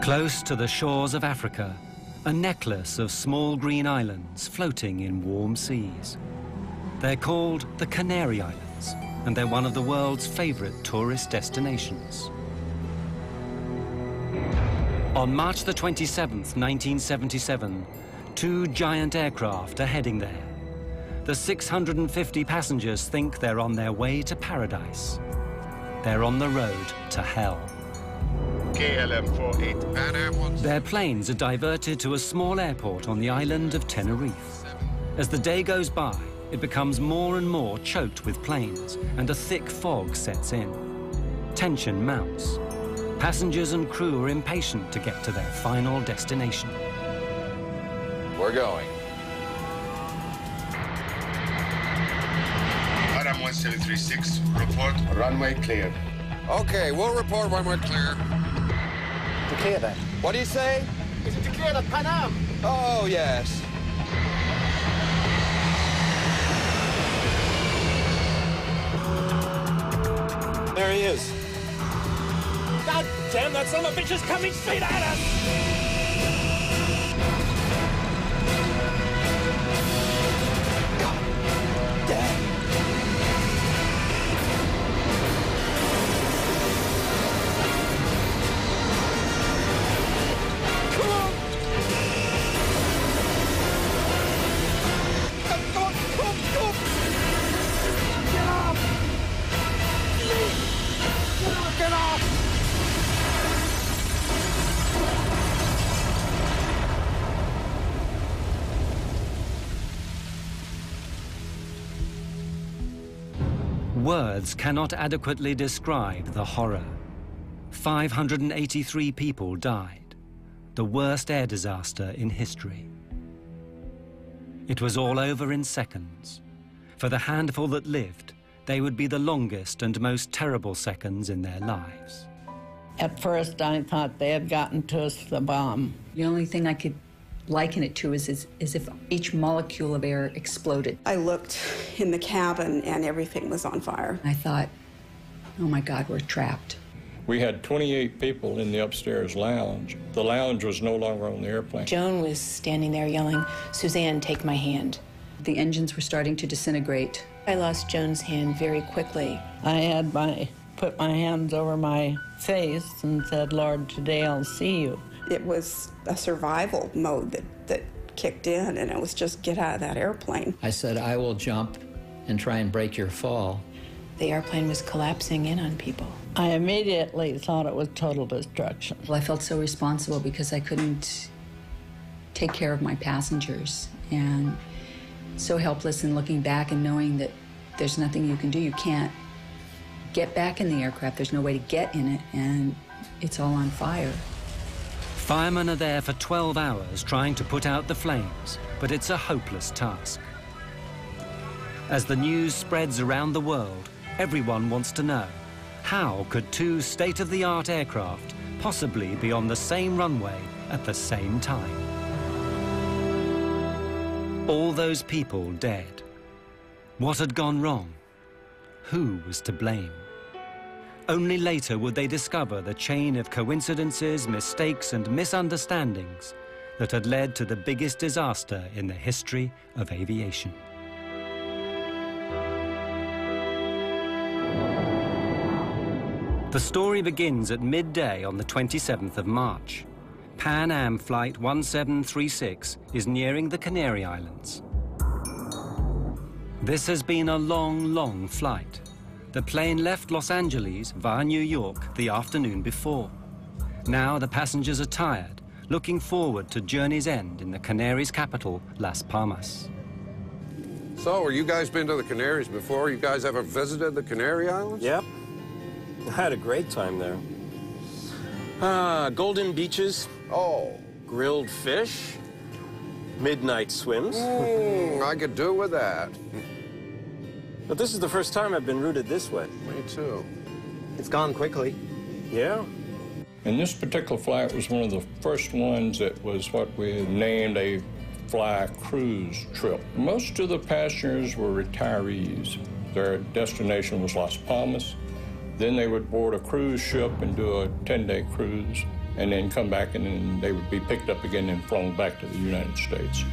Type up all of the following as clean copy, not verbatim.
Close to the shores of Africa, a necklace of small green islands floating in warm seas. They're called the Canary Islands, and they're one of the world's favorite tourist destinations. On March the 27th, 1977, two giant aircraft are heading there. The 650 passengers think they're on their way to paradise. They're on the road to hell. KLM 48 Pan Am. Their planes are diverted to a small airport on the island of Tenerife. As the day goes by, it becomes more and more choked with planes, and a thick fog sets in. Tension mounts. Passengers and crew are impatient to get to their final destination. We're going. Adam 1736, report runway cleared. Okay, we'll report when we're clear. To clear then. What do you say? Is it to clear the Pan Am? Oh, yes. There he is. God damn, that son of a bitch is coming straight at us! Words cannot adequately describe the horror. 583 people died, the worst air disaster in history. It was all over in seconds. For the handful that lived, they would be the longest and most terrible seconds in their lives. At first, I thought they had gotten to us the bomb. The only thing I could liken it to is if each molecule of air exploded. I looked in the cabin and everything was on fire. I thought, oh my God, we're trapped. We had 28 people in the upstairs lounge. The lounge was no longer on the airplane. Joan was standing there yelling, "Suzanne, take my hand." The engines were starting to disintegrate. I lost Joan's hand very quickly. I had put my hands over my face and said, "Lord, today I'll see you." It was a survival mode that kicked in, and it was just get out of that airplane. I said, "I will jump and try and break your fall." The airplane was collapsing in on people. I immediately thought it was total destruction. Well, I felt so responsible because I couldn't take care of my passengers, and so helpless in looking back and knowing that there's nothing you can do. You can't get back in the aircraft. There's no way to get in it, and it's all on fire. Firemen are there for 12 hours trying to put out the flames, but it's a hopeless task. As the news spreads around the world, everyone wants to know, how could two state-of-the-art aircraft possibly be on the same runway at the same time? All those people dead. What had gone wrong? Who was to blame? Only later would they discover the chain of coincidences, mistakes, and misunderstandings that had led to the biggest disaster in the history of aviation. The story begins at midday on the 27th of March. Pan Am Flight 1736 is nearing the Canary Islands. This has been a long, long flight. The plane left Los Angeles via New York the afternoon before. Now the passengers are tired, looking forward to journey's end in the Canaries' capital, Las Palmas. So, you guys been to the Canaries before? You guys ever visited the Canary Islands? Yep. I had a great time there. Golden beaches. Oh. Grilled fish. Midnight swims. I could do with that. But this is the first time I've been routed this way. Me too. It's gone quickly. Yeah. And this particular flight was one of the first ones that was what we named a fly cruise trip. Most of the passengers were retirees. Their destination was Las Palmas. Then they would board a cruise ship and do a 10-day cruise. and then come back, and then they would be picked up again and flown back to the United States.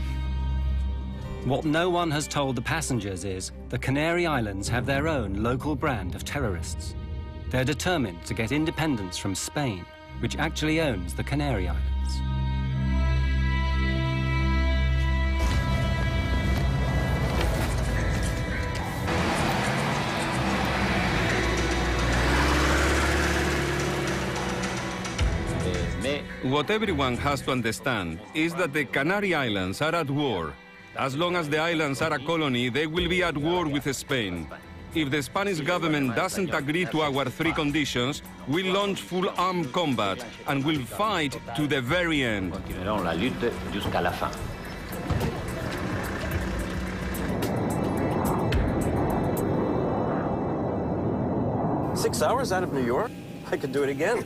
What no one has told the passengers is the Canary Islands have their own local brand of terrorists. They're determined to get independence from Spain, which actually owns the Canary Islands. What everyone has to understand is that the Canary Islands are at war. As long as the islands are a colony, they will be at war with Spain. If the Spanish government doesn't agree to our three conditions, we'll launch full armed combat and we'll fight to the very end. Continuerons la lutte jusqu'à la fin. Six hours out of New York? I could do it again.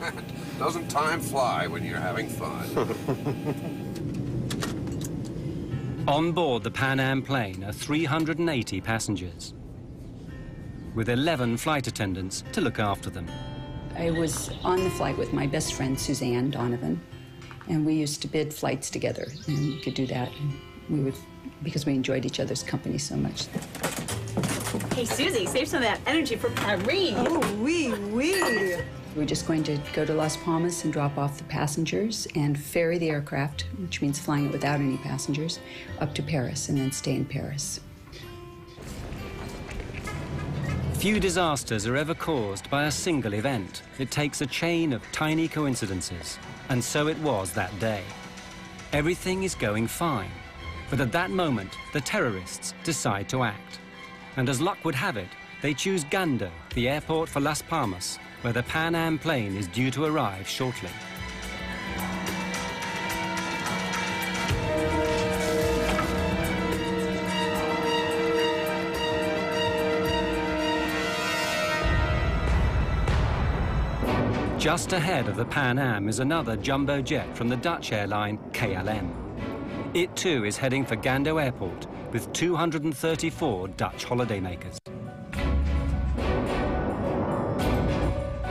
Doesn't time fly when you're having fun? On board the Pan Am plane are 380 passengers, with 11 flight attendants to look after them. I was on the flight with my best friend, Suzanne Donovan, and we used to bid flights together, and we could do that. And we would, because we enjoyed each other's company so much. Hey, Susie, save some of that energy for Paris. Oh, oui, oui. We're just going to go to Las Palmas and drop off the passengers and ferry the aircraft, which means flying it without any passengers, up to Paris and then stay in Paris. Few disasters are ever caused by a single event. It takes a chain of tiny coincidences. And so it was that day. Everything is going fine. But at that moment, the terrorists decide to act. And as luck would have it, they choose Gando, the airport for Las Palmas, where the Pan Am plane is due to arrive shortly. Just ahead of the Pan Am is another jumbo jet from the Dutch airline KLM. It too is heading for Gando Airport with 234 Dutch holidaymakers.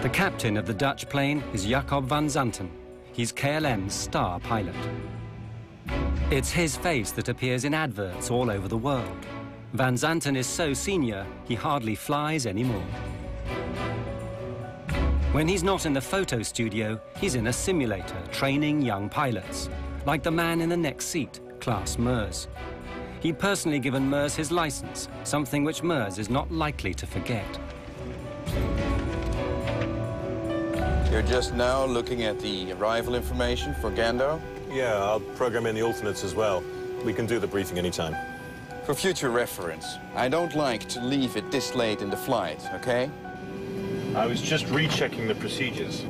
The captain of the Dutch plane is Jacob van Zanten. He's KLM's star pilot. It's his face that appears in adverts all over the world. Van Zanten is so senior, he hardly flies anymore. When he's not in the photo studio, he's in a simulator training young pilots, like the man in the next seat, Klaas Meurs. He'd personally given Meurs his license, something which Meurs is not likely to forget. You're just now looking at the arrival information for Gando? Yeah, I'll program in the alternates as well. We can do the briefing anytime. For future reference, I don't like to leave it this late in the flight, okay? I was just rechecking the procedures.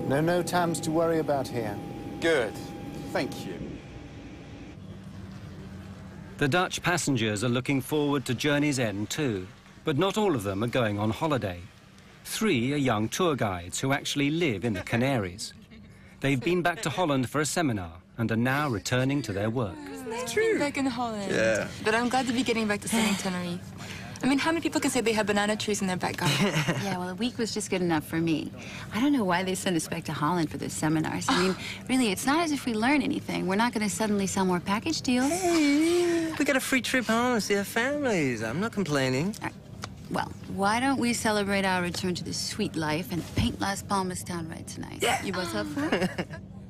No times to worry about here. Good. Thank you. The Dutch passengers are looking forward to journey's end too, but not all of them are going on holiday. 3 are young tour guides who actually live in the Canaries. They've been back to Holland for a seminar and are now returning to their work. It's true. Back in Holland. Yeah. But I'm glad to be getting back to sunny Tenerife. I mean, how many people can say they have banana trees in their back garden? Yeah, well, a week was just good enough for me. I don't know why they send us back to Holland for those seminars. I mean, really, it's not as if we learn anything. We're not going to suddenly sell more package deals. Hey, we got a free trip home to see our families. I'm not complaining. Well, why don't we celebrate our return to the sweet life and paint Las Palmas town red tonight? Yeah. You both up for it?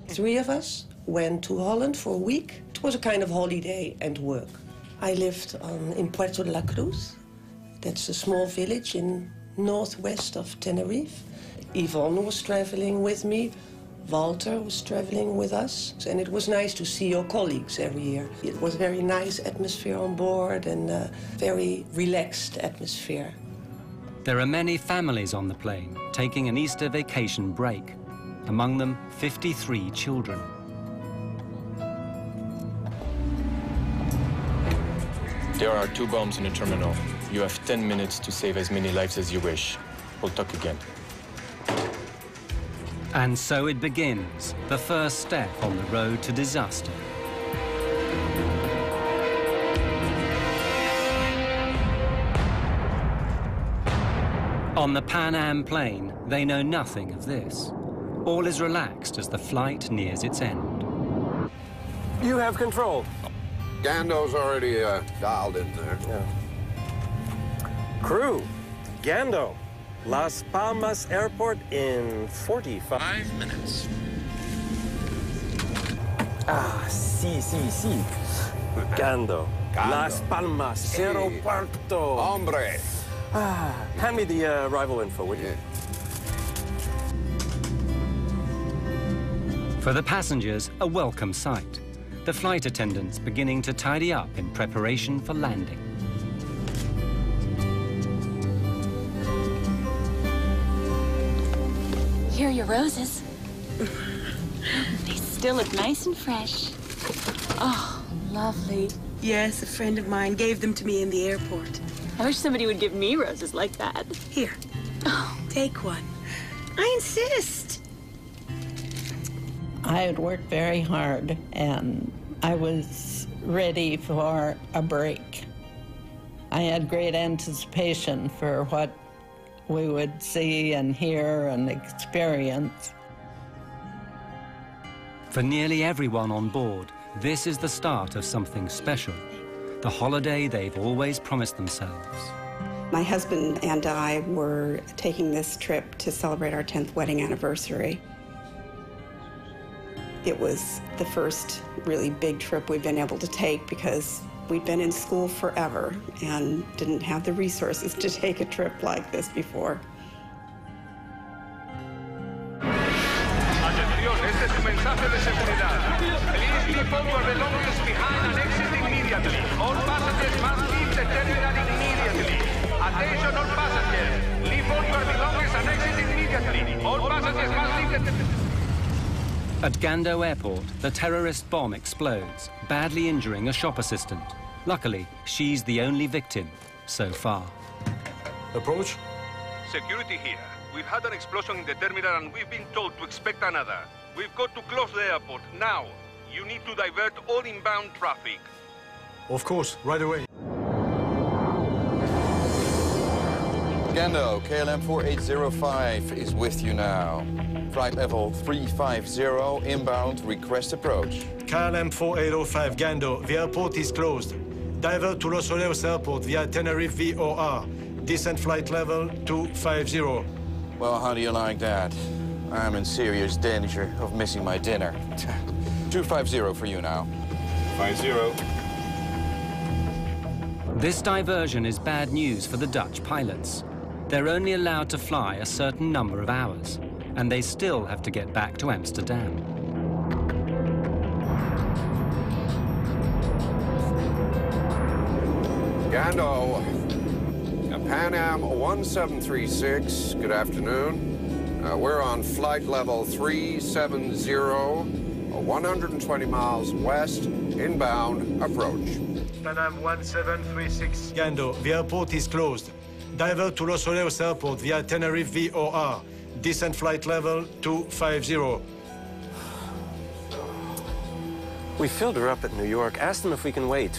3 of us went to Holland for a week. It was a kind of holiday and work. I lived in Puerto de la Cruz. That's a small village in northwest of Tenerife. Yvonne was traveling with me. Walter was traveling with us. And it was nice to see your colleagues every year. It was a very nice atmosphere on board and a very relaxed atmosphere. There are many families on the plane taking an Easter vacation break. Among them, 53 children. There are 2 bombs in the terminal. You have 10 minutes to save as many lives as you wish. We'll talk again. And so it begins, the first step on the road to disaster. On the Pan Am plane, they know nothing of this. All is relaxed as the flight nears its end. You have control. Gando's already dialed in there. Yeah. Crew, Gando, Las Palmas Airport in 45 minutes. Ah, sí. Gando, Las Palmas Aeropuerto. Hombre. Ah, hand me the arrival info, would you? For the passengers, a welcome sight. The flight attendants beginning to tidy up in preparation for landing. Here are your roses. They still look nice and fresh. Oh, lovely. Yes, a friend of mine gave them to me in the airport. I wish somebody would give me roses like that. Here, take one. I insist. I had worked very hard, and I was ready for a break. I had great anticipation for what we would see and hear and experience. For nearly everyone on board, this is the start of something special, the holiday they've always promised themselves. My husband and I were taking this trip to celebrate our 10th wedding anniversary. It was the first really big trip we've been able to take because we'd been in school forever and didn't have the resources to take a trip like this before. Atención, este es un mensaje de seguridad. Please leave all your belongings behind and exit immediately. All passengers must leave the terminal immediately. Attention all passengers. Leave all your belongings and exit immediately. All passengers must leave the... At Gando Airport, the terrorist bomb explodes, badly injuring a shop assistant. Luckily, she's the only victim so far. Approach. Security here. We've had an explosion in the terminal and we've been told to expect another. We've got to close the airport now. You need to divert all inbound traffic. Of course, right away. Gando, KLM 4805 is with you now. Flight level 350, inbound, request approach. KLM 4805, Gando, the airport is closed. Divert to Los Rodeos Airport via Tenerife VOR. Descent flight level 250. Well, how do you like that? I'm in serious danger of missing my dinner. 250 for you now. 50. This diversion is bad news for the Dutch pilots. They're only allowed to fly a certain number of hours, and they still have to get back to Amsterdam. Gando, Pan Am 1736, good afternoon. We're on flight level 370, 120 miles west, inbound, approach. Pan Am 1736, Gando, the airport is closed. Divert to Los Rodeos Airport via Tenerife VOR. Descent flight level 250. We filled her up at New York. Asked them if we can wait.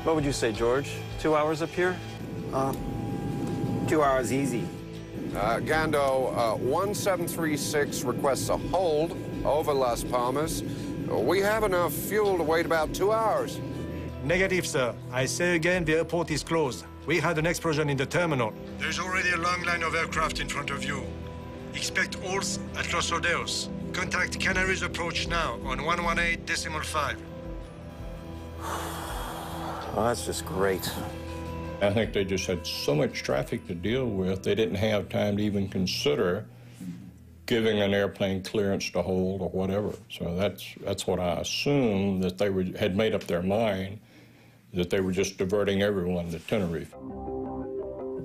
What would you say, George? 2 hours up here? 2 hours easy. Gando, 1736 requests a hold over Las Palmas. We have enough fuel to wait about 2 hours. Negative, sir. I say again, the airport is closed. We had an explosion in the terminal. There's already a long line of aircraft in front of you. Expect halts at Los Rodeos. Contact Canary's approach now on 118.5. Oh, that's just great. I think they just had so much traffic to deal with, they didn't have time to even consider giving an airplane clearance to hold or whatever. So that's what I assumed, that they had made up their mind, that they were just diverting everyone to Tenerife.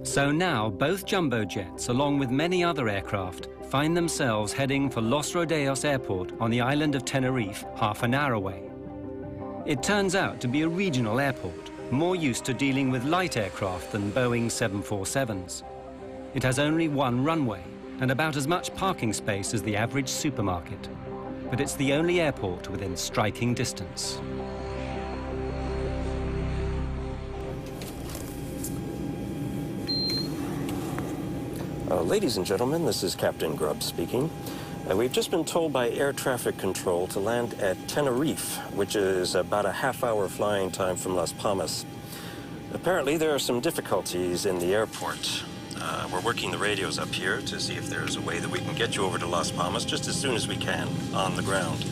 So now both jumbo jets, along with many other aircraft, find themselves heading for Los Rodeos Airport on the island of Tenerife, half an hour away. It turns out to be a regional airport, more used to dealing with light aircraft than Boeing 747s. It has only one runway and about as much parking space as the average supermarket. But it's the only airport within striking distance. Ladies and gentlemen, this is Captain Grubb speaking. We've just been told by air traffic control to land at Tenerife, which is about a half-hour flying time from Las Palmas. Apparently, there are some difficulties in the airport. We're working the radios up here to see if there's a way that we can get you over to Las Palmas just as soon as we can on the ground.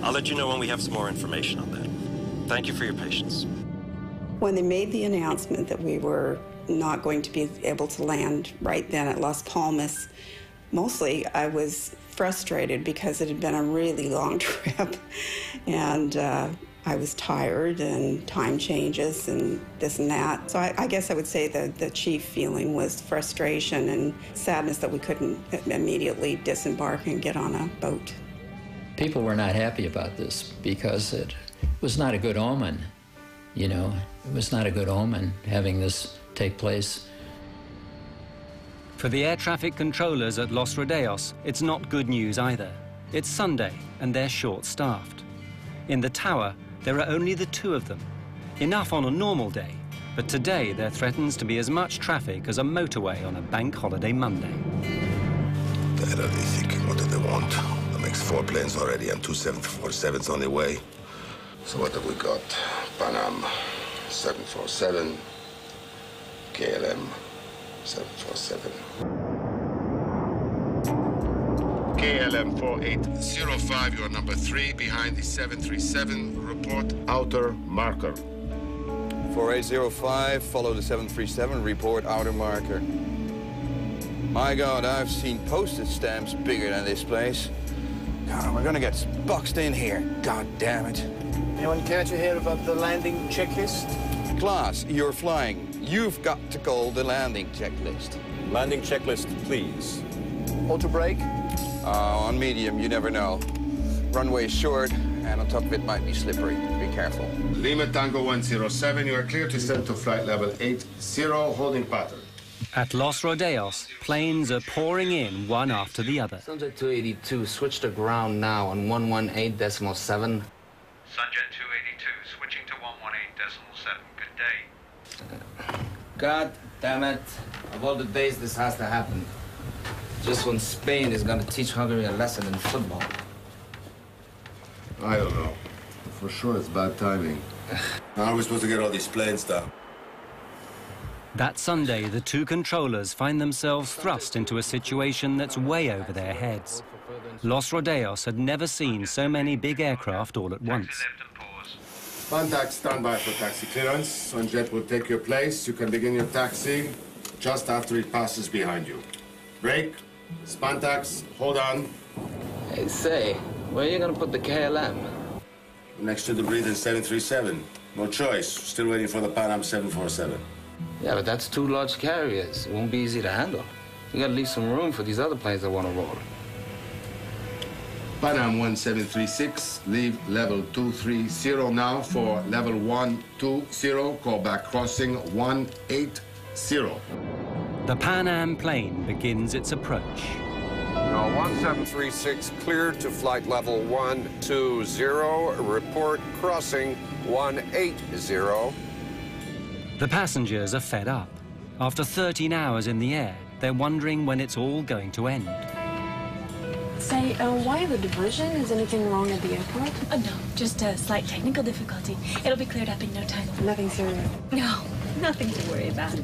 I'll let you know when we have some more information on that. Thank you for your patience. When they made the announcement that we were not going to be able to land right then at Las Palmas, mostly I was frustrated because it had been a really long trip, and I was tired, and time changes and this and that. So I guess I would say the chief feeling was frustration and sadness that we couldn't immediately disembark and get on a boat. People were not happy about this because it was not a good omen, you know. It was not a good omen having this take place. For the air traffic controllers at Los Rodeos, it's not good news either. It's Sunday, and they're short-staffed. In the tower, there are only the two of them. Enough on a normal day, but today there threatens to be as much traffic as a motorway on a bank holiday Monday. The hell are they thinking? What do they want? That makes 4 planes already and 2 747s on their way. So what have we got? Pan Am 747, KLM 747. KLM 4805, you are number 3 behind the 737. Report outer marker. 4805, follow the 737, report outer marker. My God, I've seen postage stamps bigger than this place. God, we're gonna get boxed in here. God damn it. Anyone care to hear about the landing checklist? Klaas, you're flying. You've got to call the landing checklist. Landing checklist, please. Auto brake? On medium, you never know. Runway is short, and on top of it might be slippery. Be careful. Lima Tango 107, you are clear to descend to flight level 80, holding pattern. At Los Rodeos, planes are pouring in one after the other. Sunjet 282, switch to ground now on 118.7. Sunjet 282, switching to 118.7. Good day. God damn it. Of all the days this has to happen, just when Spain is gonna teach Hungary a lesson in football. I don't know. For sure it's bad timing. How are we supposed to get all these planes down? That Sunday, the two controllers find themselves thrust into a situation that's way over their heads. Los Rodeos had never seen so many big aircraft all at once. Contact standby for taxi clearance. Sunjet will take your place. You can begin your taxi just after it passes behind you. Brake, Spantax, hold on. Hey, say, where are you gonna put the KLM? Next to the breathing 737. No choice. Still waiting for the Pan Am 747. Yeah, but that's 2 large carriers. It won't be easy to handle. You gotta leave some room for these other planes that want to roll. Pan Am 1736, leave level 230 now for level 120, call back crossing 180. The Pan Am plane begins its approach. Now 1736 cleared to flight level 120, report crossing 180. The passengers are fed up. After 13 hours in the air, they're wondering when it's all going to end. Say, why the diversion? Is anything wrong at the airport? No, just a slight technical difficulty. It'll be cleared up in no time. Nothing serious? No, nothing to worry about.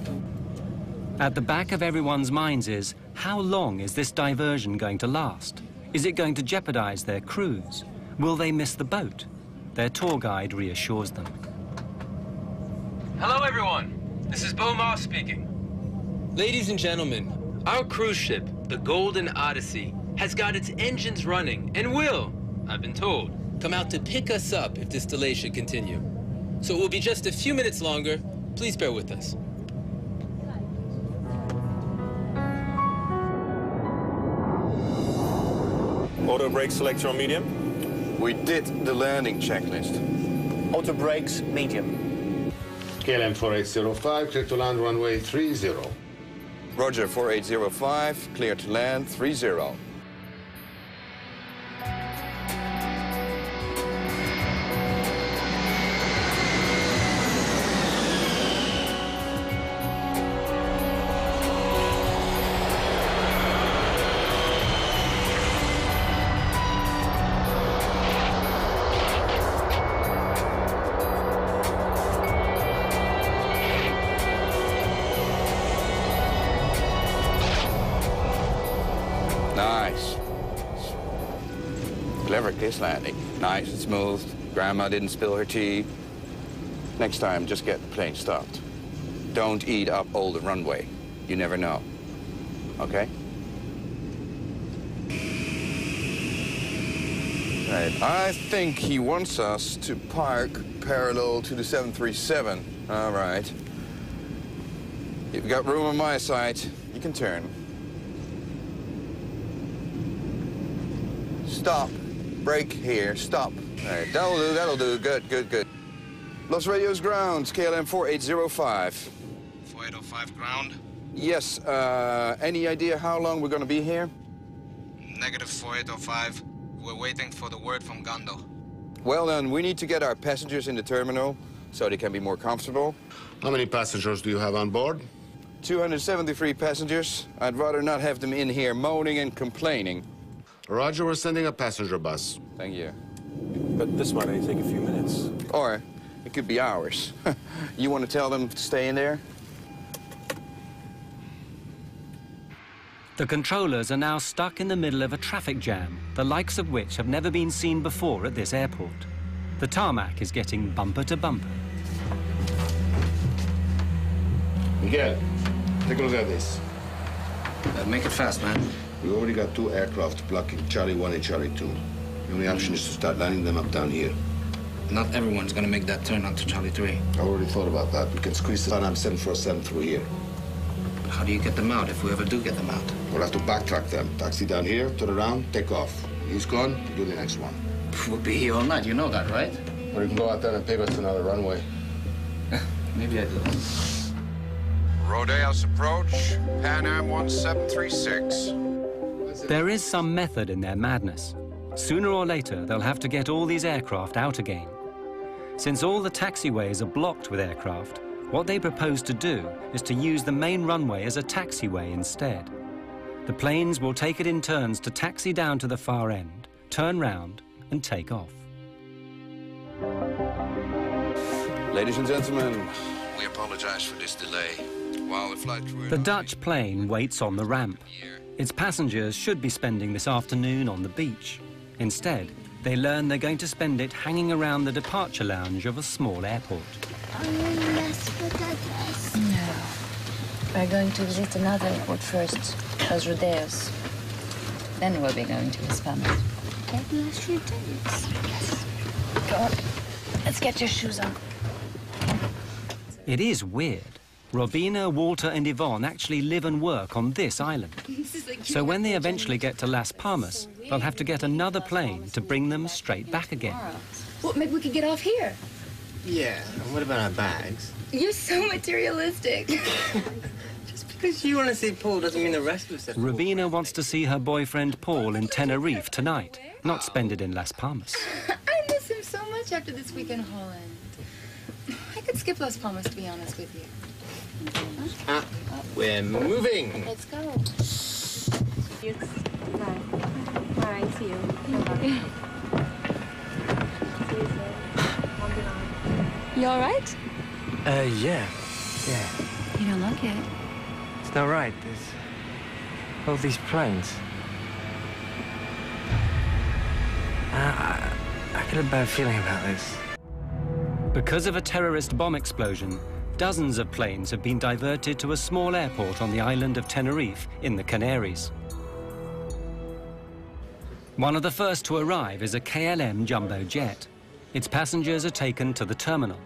At the back of everyone's minds is, how long is this diversion going to last? Is it going to jeopardize their cruise? Will they miss the boat? Their tour guide reassures them. Hello, everyone. This is Bo Moss speaking. Ladies and gentlemen, our cruise ship, the Golden Odyssey, has got its engines running and will, I've been told, come out to pick us up if this delay should continue. So it will be just a few minutes longer. Please bear with us. Auto brake selector on medium? We did the landing checklist. Auto brakes, medium. KLM 4805, clear to land runway 30. Roger, 4805, clear to land 30. effortless landing. Nice and smooth. Grandma didn't spill her tea. Next time, just get the plane stopped. Don't eat up all the runway. You never know. Okay? Right. I think he wants us to park parallel to the 737. All right. You've got room on my side. You can turn. Stop. Brake here. Stop. All right. That'll do. That'll do. Good, good, good. Los Rodeos grounds, KLM 4805. 4805 ground? Yes. Any idea how long we're going to be here? Negative 4805. We're waiting for the word from Gondo. Well, then, we need to get our passengers in the terminal so they can be more comfortable. How many passengers do you have on board? 273 passengers. I'd rather not have them in here moaning and complaining. Roger, we're sending a passenger bus. Thank you. But this might only take a few minutes. Or it could be hours. You want to tell them to stay in there? The controllers are now stuck in the middle of a traffic jam, the likes of which have never been seen before at this airport. The tarmac is getting bumper to bumper. Miguel, take a look at this. Make it fast, man. We already got 2 aircraft blocking Charlie 1 and Charlie 2. The only option is to start lining them up down here. Not everyone's gonna make that turn onto Charlie 3. I already thought about that. We can squeeze the Pan Am 747 through here. How do you get them out if we ever do get them out? We'll have to backtrack them. Taxi down here, turn around, take off. He's gone, do the next one. We'll be here all night, you know that, right? Or you can go out there and pave us another runway. Maybe I do. Rodeos approach, Pan Am 1736. There is some method in their madness. Sooner or later, they'll have to get all these aircraft out again. Since all the taxiways are blocked with aircraft, what they propose to do is to use the main runway as a taxiway instead. The planes will take it in turns to taxi down to the far end, turn round, and take off. Ladies and gentlemen, we apologize for this delay. While the flight crew... The Dutch plane waits on the ramp. Its passengers should be spending this afternoon on the beach. Instead, they learn they're going to spend it hanging around the departure lounge of a small airport. No. We're going to visit another airport first, Los Rodeos. Then we'll be going to Las Palmas. Los Rodeos? Yes. Go on. Let's get your shoes on. It is weird. Robina, Walter and Yvonne actually live and work on this island. So when they eventually get to Las Palmas, they'll have to get another plane to bring them straight back again. Well, maybe we could get off here. Yeah, and what about our bags? You're so materialistic. Just because you want to see Paul doesn't mean the rest of us have. Robina wants to see her boyfriend Paul in Tenerife tonight, not spend it in Las Palmas. I miss him so much after this week in Holland. I could skip Las Palmas, to be honest with you. We're moving. Let's go. Bye. See you. Bye. You all right? Yeah. You don't look it. It's not right. There's all these planes. I get a bad feeling about this. Because of a terrorist bomb explosion, dozens of planes have been diverted to a small airport on the island of Tenerife in the Canaries. One of the first to arrive is a KLM jumbo jet. Its passengers are taken to the terminal.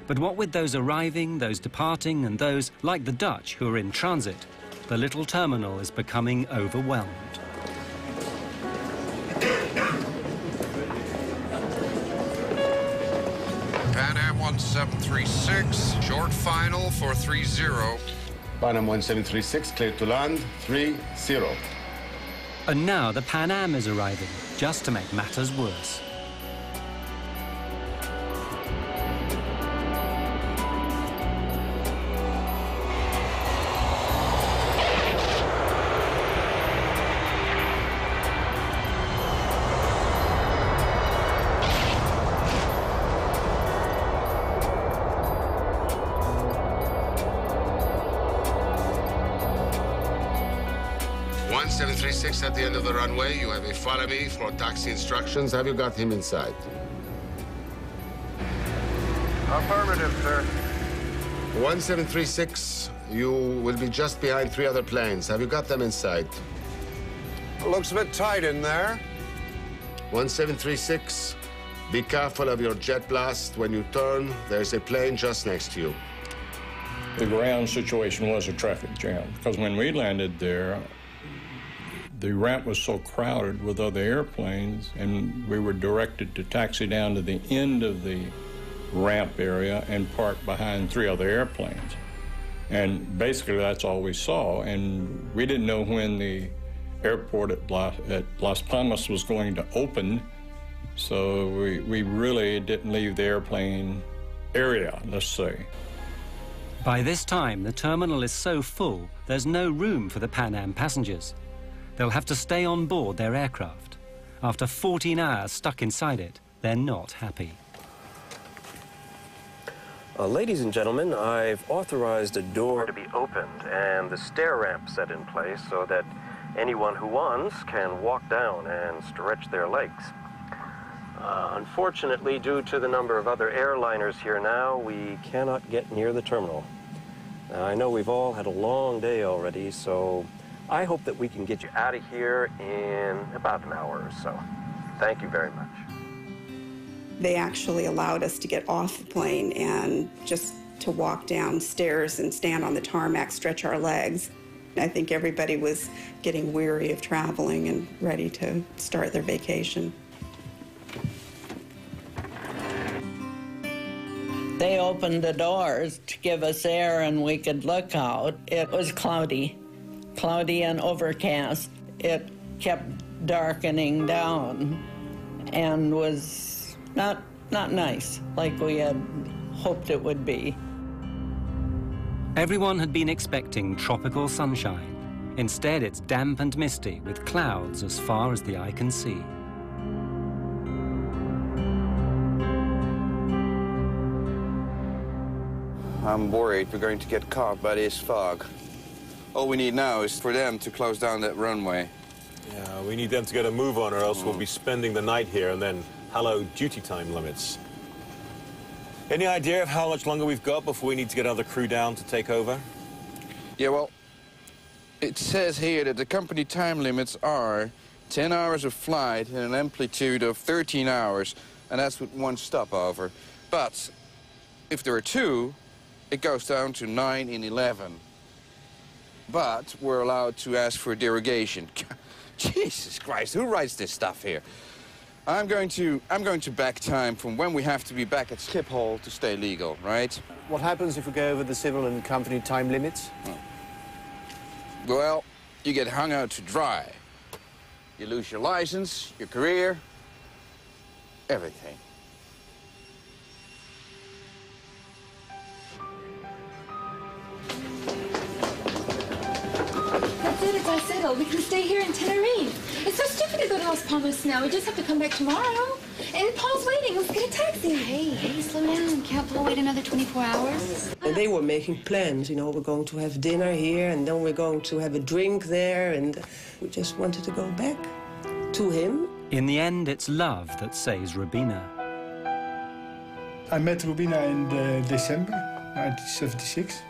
But what with those arriving, those departing, and those, like the Dutch, who are in transit, the little terminal is becoming overwhelmed. Pan Am 1736, short final for 30. Pan Am 1736, clear to land, 30. And now the Pan Am is arriving, just to make matters worse. 1736 at the end of the runway. You have a follow me for taxi instructions. Have you got him inside? Affirmative, sir. 1736, you will be just behind 3 other planes. Have you got them inside? Looks a bit tight in there. 1736, be careful of your jet blast. When you turn, there's a plane just next to you. The ground situation was a traffic jam because when we landed there, the ramp was so crowded with other airplanes, and we were directed to taxi down to the end of the ramp area and park behind 3 other airplanes. And basically that's all we saw, and we didn't know when the airport at Las Palmas was going to open, so we really didn't leave the airplane area, let's say. By this time, the terminal is so full, there's no room for the Pan Am passengers. They'll have to stay on board their aircraft. After 14 hours stuck inside it, they're not happy. Ladies and gentlemen, I've authorized a door to be opened and the stair ramp set in place so that anyone who wants can walk down and stretch their legs. Unfortunately, due to the number of other airliners here now, we cannot get near the terminal. Now, I know we've all had a long day already, so I hope that we can get you out of here in about an hour or so. Thank you very much. They actually allowed us to get off the plane and just to walk downstairs and stand on the tarmac, stretch our legs. I think everybody was getting weary of traveling and ready to start their vacation. They opened the doors to give us air and we could look out. It was cloudy and overcast. It kept darkening down and was not nice, like we had hoped it would be. Everyone had been expecting tropical sunshine. Instead, it's damp and misty with clouds as far as the eye can see. I'm worried we're going to get caught by this fog. All we need now is for them to close down that runway. Yeah, we need them to get a move on, or else we'll be spending the night here, and then hello duty time limits. Any idea of how much longer we've got before we need to get another crew down to take over? Yeah, well, it says here that the company time limits are 10 hours of flight and an amplitude of 13 hours, and that's with 1 stopover. But if there are 2, it goes down to 9 and 11. But we're allowed to ask for a derogation. Jesus Christ, who writes this stuff here? I'm going to back time from when we have to be back at Schiphol to stay legal, right? What happens if we go over the civil and company time limits? Well, you get hung out to dry. You lose your license, your career, everything. That's it, it's all settled. We can stay here in Tenerife. It's so stupid to go to Las Palmas now. We just have to come back tomorrow. And Paul's waiting. Let's get a taxi. Hey, slow down. Can't Paul wait another 24 hours? And they were making plans, you know, we're going to have dinner here, and then we're going to have a drink there, and we just wanted to go back to him. In the end, it's love that saves Rubina. I met Rubina in December 1976.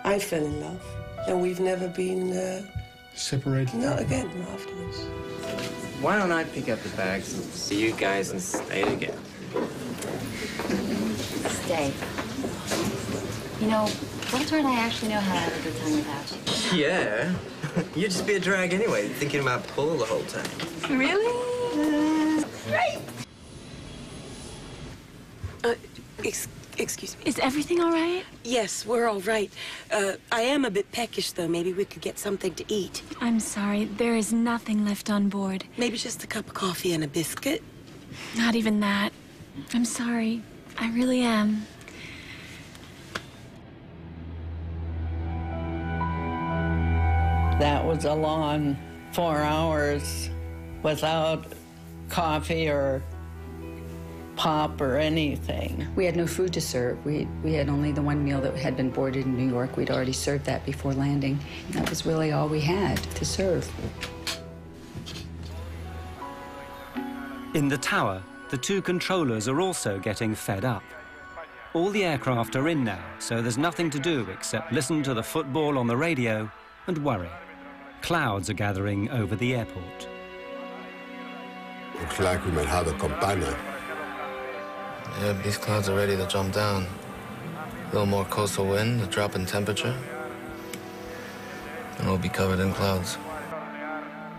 I fell in love, and we've never been separated. No, again, afterwards. Why don't I pick up the bags and see you guys and stay together? Stay. You know, Walter and I actually know how to have a good time without you. Yeah. You'd just be a drag anyway, thinking about Paul the whole time. Really? Right. Excuse me. Is everything all right? Yes, we're all right. I am a bit peckish, though. Maybe we could get something to eat. I'm sorry. There is nothing left on board. Maybe just a cup of coffee and a biscuit? Not even that. I'm sorry. I really am. That was a long 4 hours without coffee or pop or anything. We had no food to serve. We had only the one meal that had been boarded in New York. We'd already served that before landing. That was really all we had to serve. In the tower, the two controllers are also getting fed up. All the aircraft are in now, so there's nothing to do except listen to the football on the radio and worry. Clouds are gathering over the airport. Looks like we might have a campana. Yeah, these clouds are ready to jump down. A little more coastal wind, a drop in temperature, and we'll be covered in clouds.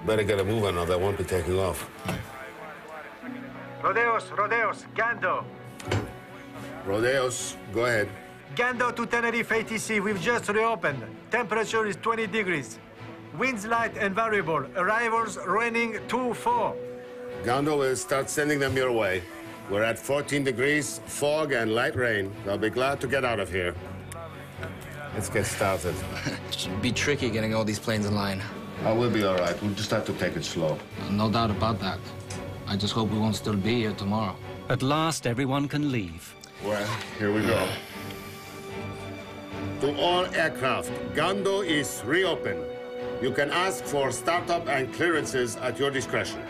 Better get a move on, or they won't be taking off. Rodeos, Gando. Rodeos, go ahead. Gando to Tenerife ATC, we've just reopened. Temperature is 20 degrees. Winds light and variable. Arrivals raining 2-4. Gando will start sending them your way. We're at 14 degrees, fog and light rain. They'll be glad to get out of here. Let's get started. Should be tricky getting all these planes in line. Oh, we'll be all right. We'll just have to take it slow. No doubt about that. I just hope we won't still be here tomorrow. At last, everyone can leave. Well, here we go. To all aircraft, Gando is reopened. You can ask for startup and clearances at your discretion.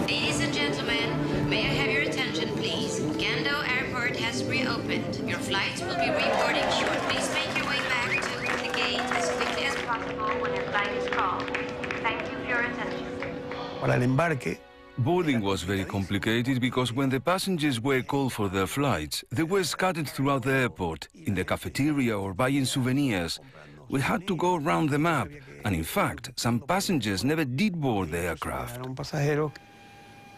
Ladies and gentlemen, may I have your attention, please? Gando Airport has reopened. Your flights will be reporting short. Please make your way back to the gate as quickly as possible when your flight is called. Thank you for your attention. Boarding was very complicated because when the passengers were called for their flights, they were scattered throughout the airport, in the cafeteria or buying souvenirs. We had to go around the map, and in fact, some passengers never did board the aircraft.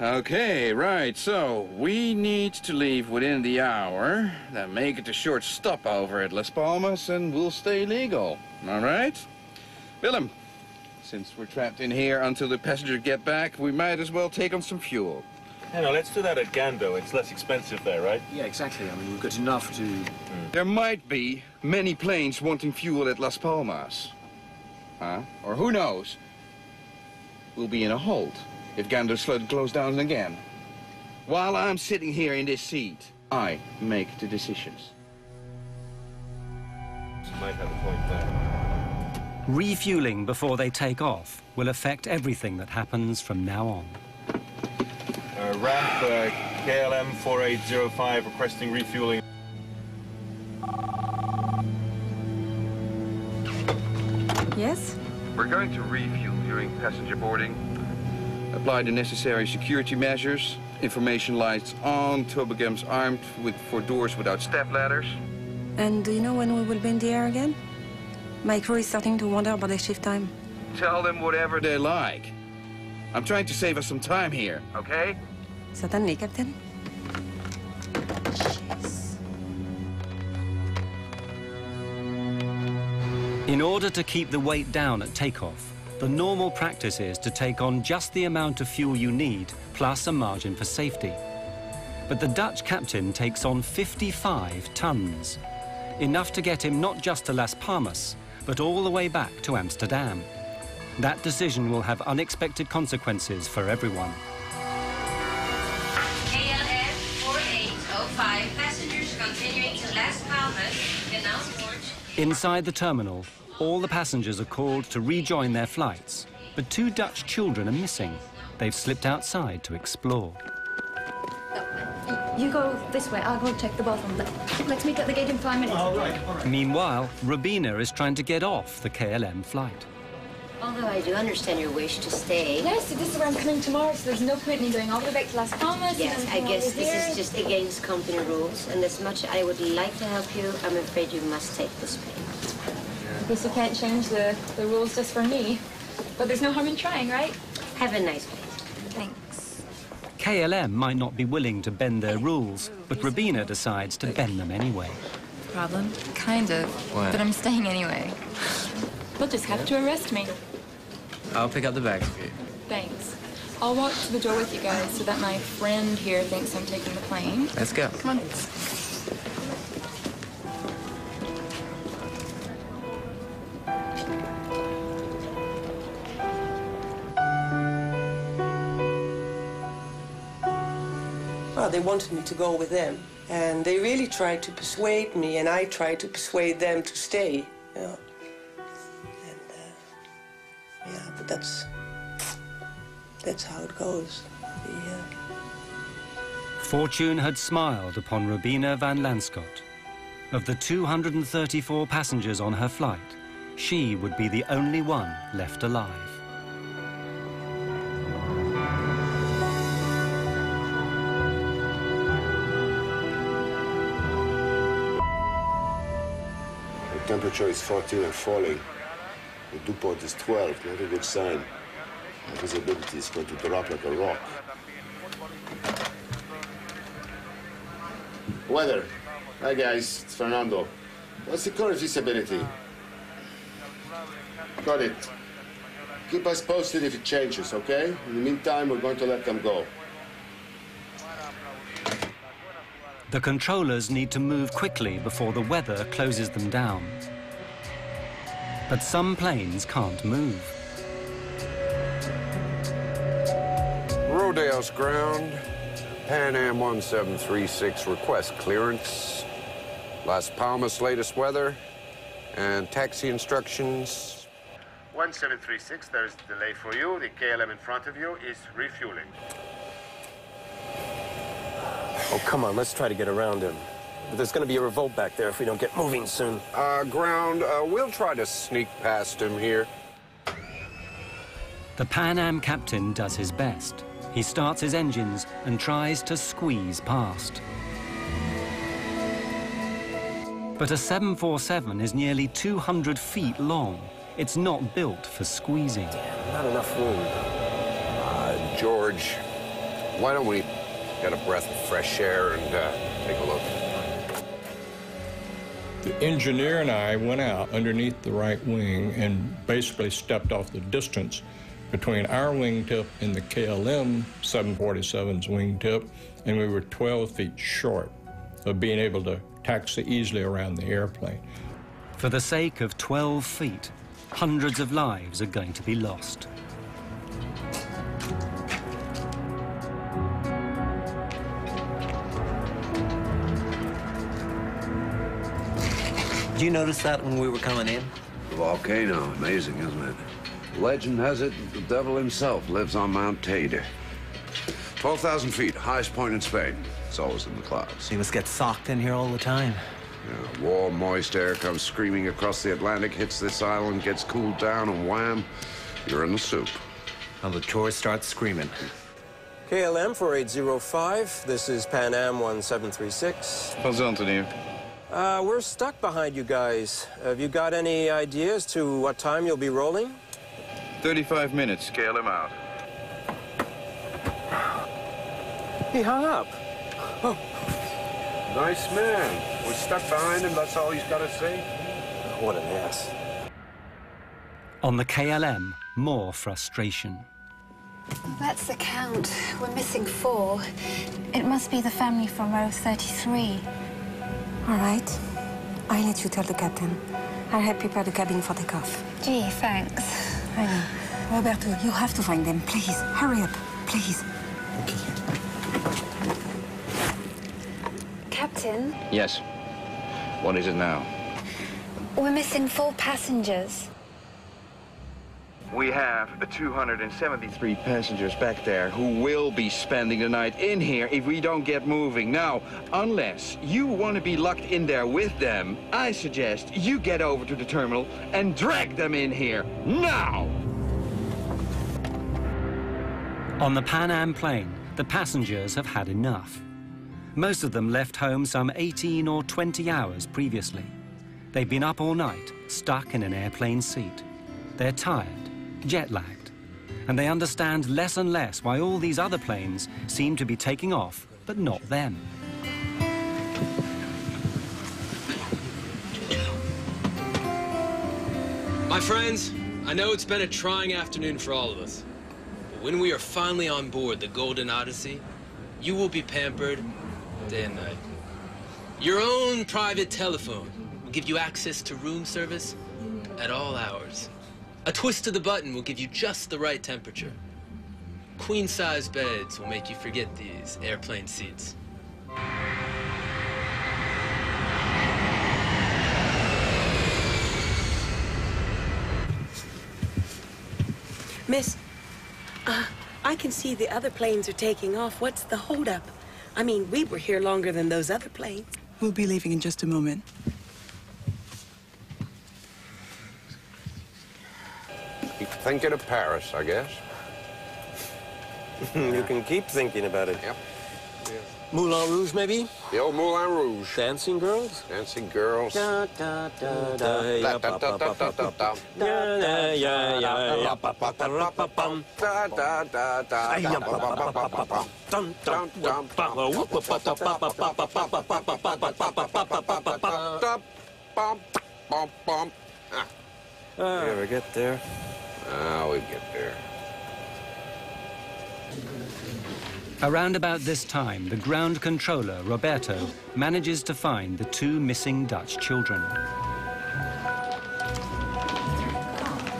Okay, right, so we need to leave within the hour, then make it a short stopover at Las Palmas, and we'll stay legal, all right? Willem, since we're trapped in here until the passengers get back, we might as well take on some fuel. You know, let's do that at Gando. It's less expensive there, right? Yeah, exactly. I mean, we've got enough to... There might be many planes wanting fuel at Las Palmas. Huh? Or who knows? We'll be in a hold if Gando's slow to close down again. While I'm sitting here in this seat, I make the decisions. You might have a point there. Refueling before they take off will affect everything that happens from now on. Ramp KLM 4805 requesting refueling. Yes? We're going to refuel during passenger boarding. Apply the necessary security measures. Information lights on, toboggans armed for doors without step ladders. And do you know when we will be in the air again? My crew is starting to wonder about their shift time. Tell them whatever they like. I'm trying to save us some time here, okay? Certainly, Captain. In order to keep the weight down at takeoff, the normal practice is to take on just the amount of fuel you need, plus a margin for safety. But the Dutch captain takes on 55 tons, enough to get him not just to Las Palmas, but all the way back to Amsterdam. That decision will have unexpected consequences for everyone. KLM 4805, passengers continuing to Las Palmas, Canal Port. Inside the terminal, all the passengers are called to rejoin their flights, but 2 Dutch children are missing. They've slipped outside to explore. You go this way, I'll go check the bathroom. Let's meet at the gate in 5 minutes. All right. Meanwhile, Rabina is trying to get off the KLM flight. Although I do understand your wish to stay. Yes, this is where I'm coming tomorrow, so there's no point in going all the way back to Las Palmas. Yes, I guess this is just against company rules, and as much I would like to help you, I'm afraid you must take this pain. I guess you can't change the rules just for me, but there's no harm in trying, right? Have a nice day. Thanks. KLM might not be willing to bend their rules, but Rabina decides to bend them anyway. Problem? Kind of. What? But I'm staying anyway. They'll just have to arrest me. I'll pick up the bags for you. Thanks. I'll walk to the door with you guys so that my friend here thinks I'm taking the plane. Let's go. Come on. well, they wanted me to go with them. And they really tried to persuade me, and I tried to persuade them to stay, you know. And, yeah, but that's how it goes. Fortune had smiled upon Robina van Lanschot. Of the 234 passengers on her flight, she would be the only one left alive. The temperature is 14 and falling. The dew point is 12, not a good sign. The visibility is going to drop like a rock. Weather. Hi guys, it's Fernando. What's the current visibility? Got it. Keep us posted if it changes, okay? In the meantime, we're going to let them go. The controllers need to move quickly before the weather closes them down. But some planes can't move. Rodeos ground. Pan Am 1736 request clearance. Las Palmas latest weather and taxi instructions. 1736, there's a delay for you. The KLM in front of you is refueling. Oh, come on, let's try to get around him. But there's going to be a revolt back there if we don't get moving soon. Ground, we'll try to sneak past him here. The Pan Am captain does his best. He starts his engines and tries to squeeze past. But a 747 is nearly 200 feet long. It's not built for squeezing. Damn, not enough room. George, why don't we get a breath of fresh air and take a look? The engineer and I went out underneath the right wing and basically stepped off the distance between our wingtip and the KLM 747's wingtip, and we were 12 feet short of being able to taxi easily around the airplane. For the sake of 12 feet, hundreds of lives are going to be lost. Did you notice that when we were coming in? The volcano, amazing, isn't it? Legend has it the devil himself lives on Mount Teide. 12,000 feet, highest point in Spain. It's always in the clouds. You must get socked in here all the time. Yeah, warm, moist air comes screaming across the Atlantic, hits this island, gets cooled down, and wham, you're in the soup. And the tourists start screaming. KLM 4805, this is Pan Am 1736. How's Anthony? We're stuck behind you guys. Have you got any idea as to what time you'll be rolling? 35 minutes, KLM out. He hung up. Oh. Nice man. We're stuck behind him, that's all he's got to say. What an ass. On the KLM, more frustration. That's the count. We're missing 4. It must be the family from row 33. All right. I'll let you tell the captain. I'll help prepare the cabin for takeoff. Gee, thanks. I know. Roberto, you have to find them. Please, hurry up. Please. Captain, Yes. What is it now? we're missing 4 passengers. We have 273 passengers back there who will be spending the night in here if we don't get moving. Now, unless you want to be locked in there with them, I suggest you get over to the terminal and drag them in here now! On the Pan Am plane, the passengers have had enough. Most of them left home some 18 or 20 hours previously. They've been up all night, stuck in an airplane seat. They're tired, jet-lagged, and they understand less and less why all these other planes seem to be taking off, but not them. My friends, I know it's been a trying afternoon for all of us. But when we are finally on board the Golden Odyssey, you will be pampered day and night. Your own private telephone will give you access to room service at all hours. A twist of the button will give you just the right temperature. Queen-size beds will make you forget these airplane seats. Miss, I can see the other planes are taking off. What's the holdup? I mean, we were here longer than those other planes. We'll be leaving in just a moment. Keep thinking of Paris, I guess. You can keep thinking about it. Yep. Moulin Rouge, maybe? The old Moulin Rouge. Dancing girls? Dancing girls. Da, da, da, da, ya, pa, pa, pa, pa, pa, pa. Da, ya, ya, pa, pa, pa, pa, pa, pam. Da, da, da, da, ya, pa, pa, pa, pa, pa, pam. Dum, dum, dum, pa, pa, whoop, pa, pa, pa, pa, pa, pa, pa, pa, pa, pa, pa, pa, pa, pa, pa, pa, pa, Bum, bum, bum. You ever get there? We get there. Around about this time, the ground controller, Roberto, manages to find the two missing Dutch children.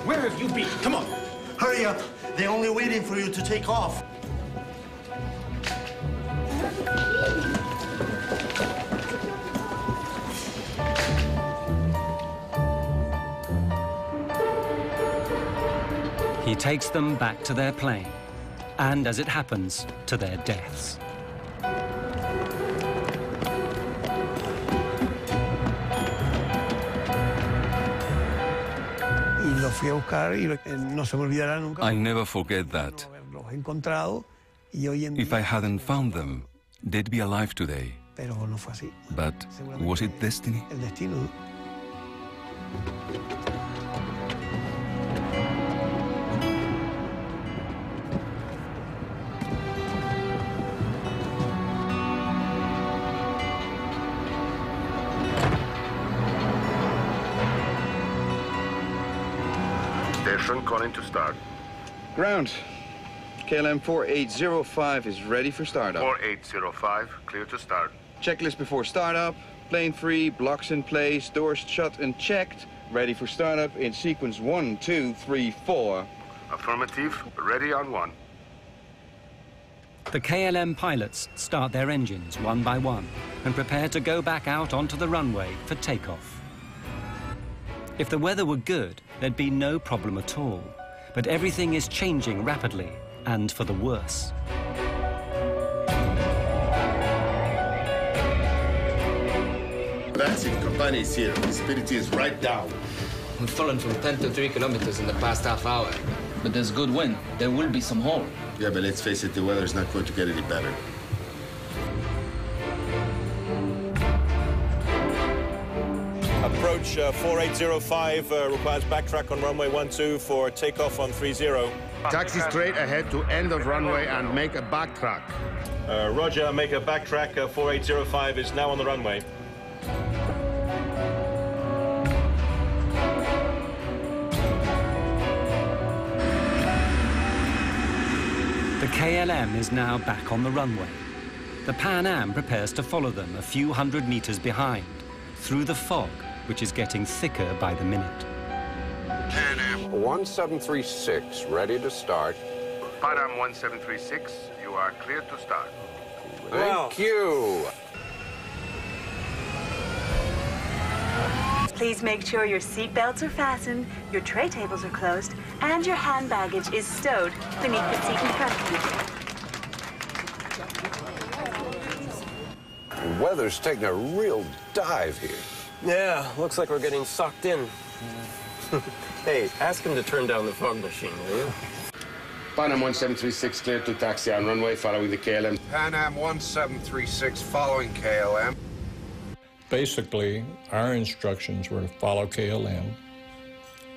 Where have you been? Come on. Hurry up. They're only waiting for you to take off. He takes them back to their plane, and as it happens, to their deaths. I'll never forget that. If I hadn't found them, they'd be alive today. But was it destiny? Station calling to start. Ground. KLM 4805 is ready for startup. 4805, clear to start. Checklist before startup. Plane free, blocks in place, doors shut and checked. Ready for startup in sequence 1, 2, 3, 4. Affirmative, ready on 1. The KLM pilots start their engines one by one and prepare to go back out onto the runway for takeoff. If the weather were good, there'd be no problem at all. But everything is changing rapidly, and for the worse. That's it, company is here. Visibility is right down. We've fallen from 10 to 3 kilometers in the past half hour. But there's good wind. There will be some hole. Yeah, but let's face it, the weather is not going to get any better. Approach 4805 requires backtrack on runway 12 for takeoff on 30. Taxi straight ahead to end of runway and make a backtrack. Roger, make a backtrack. 4805 is now on the runway. The KLM is now back on the runway. The Pan Am prepares to follow them a few hundred meters behind, through the fog, which is getting thicker by the minute. Pan Am 1736, ready to start. Pan Am 1736, you are clear to start. Thank you. Please make sure your seat belts are fastened, your tray tables are closed, and your hand baggage is stowed beneath the seat in front of you. The weather's taking a real dive here. Yeah, looks like we're getting sucked in. Hey, ask him to turn down the fog machine, will you? Pan Am 1736 clear to taxi on runway following the KLM. Pan Am 1736 following KLM. Basically, our instructions were to follow KLM,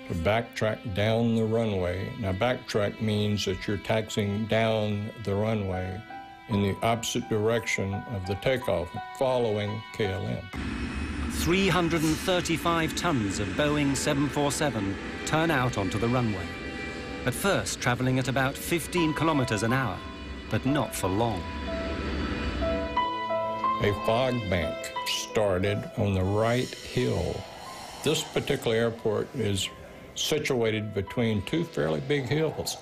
to backtrack down the runway. Now, backtrack means that you're taxiing down the runway in the opposite direction of the takeoff, following KLM. 335 tons of Boeing 747 turn out onto the runway. At first, traveling at about 15 kilometers an hour, but not for long. A fog bank started on the right hill. This particular airport is situated between two fairly big hills.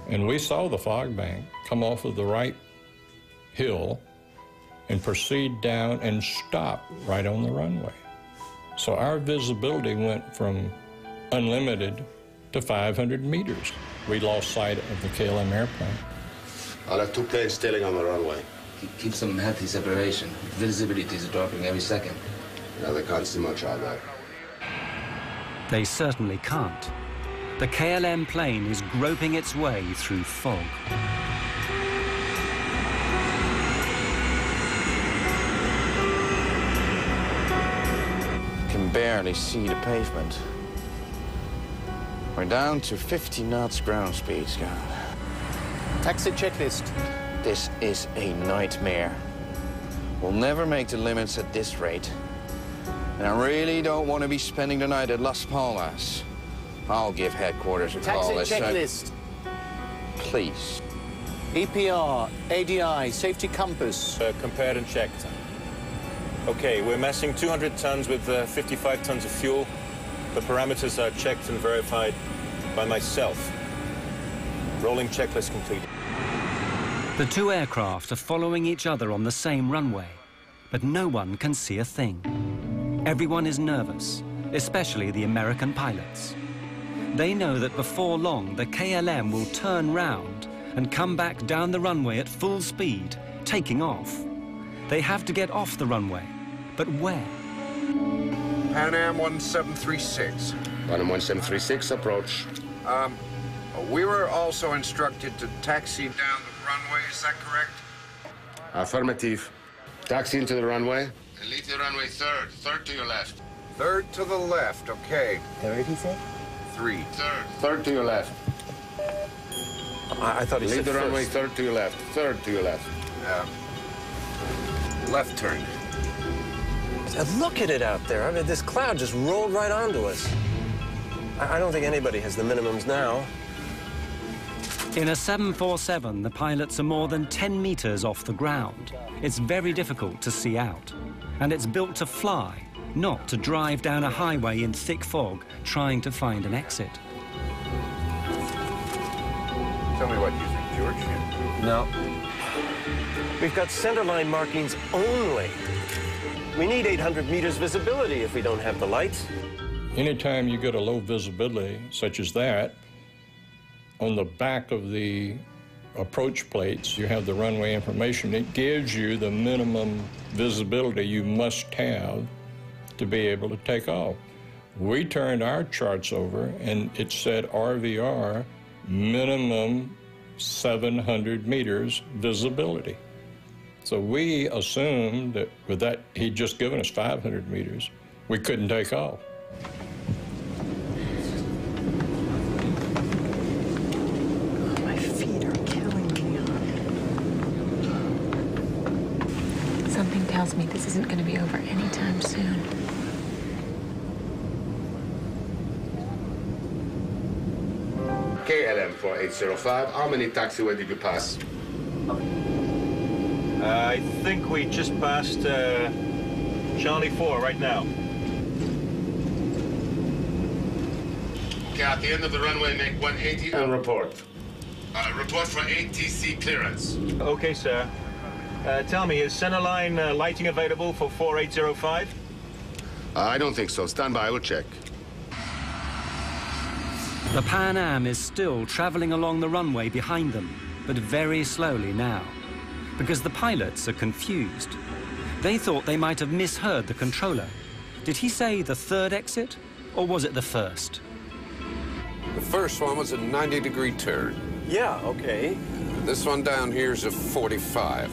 And we saw the fog bank come off of the right hill and proceed down and stop right on the runway. So our visibility went from unlimited to 500 meters. we lost sight of the KLM airplane. I'll have 2 planes sailing on the runway. Keep some healthy separation. Visibility is dropping every second. Yeah, they can't see much out there. They certainly can't. The KLM plane is groping its way through fog. Can barely see the pavement. We're down to 50 knots ground speed, Scott. Taxi checklist. This is a nightmare. We'll never make the limits at this rate. And I really don't want to be spending the night at Las Palmas. I'll give headquarters a call. Taxi checklist. Please. EPR, ADI, safety compass. Compared and checked. Okay, we're massing 200 tons with 55 tons of fuel. The parameters are checked and verified by myself. Rolling checklist completed. The 2 aircraft are following each other on the same runway, but no one can see a thing. Everyone is nervous, especially the American pilots. They know that before long, the KLM will turn round and come back down the runway at full speed, taking off. They have to get off the runway, but where? Pan Am 1736. Pan Am 1736, approach. We were also instructed to taxi down the runway, is that correct? Affirmative. Taxi into the runway. And leave the runway third. Third to your left. Third to the left, okay. Third, he said? 3. Third to your left. I thought he said leave the first. runway third to your left. Third to your left. Left turn. Look at it out there. I mean, this cloud just rolled right onto us. I don't think anybody has the minimums now. In a 747, the pilots are more than 10 meters off the ground. It's very difficult to see out. And it's built to fly, not to drive down a highway in thick fog, trying to find an exit. Tell me what you think, George. No. We've got centerline markings only. We need 800 meters visibility if we don't have the lights. Anytime you get a low visibility, such as that, on the back of the approach plates, you have the runway information. It gives you the minimum visibility you must have to be able to take off. We turned our charts over, and it said RVR, minimum 700 meters visibility. So we assumed that with that, he'd just given us 500 meters. We couldn't take off. My feet are killing me. Something tells me this isn't going to be over anytime soon. KLM 4805. How many taxiway did you pass? I think we just passed Charlie 4 right now. Okay, at the end of the runway, make 180 and report. Report for ATC clearance. Okay, sir. Tell me, is centerline lighting available for 4805? I don't think so. Stand by, I will check. The Pan Am is still traveling along the runway behind them, but very slowly now, because the pilots are confused. They thought they might have misheard the controller. Did he say the third exit, or was it the first? The first one was a 90-degree turn. Yeah, okay. This one down here is a 45.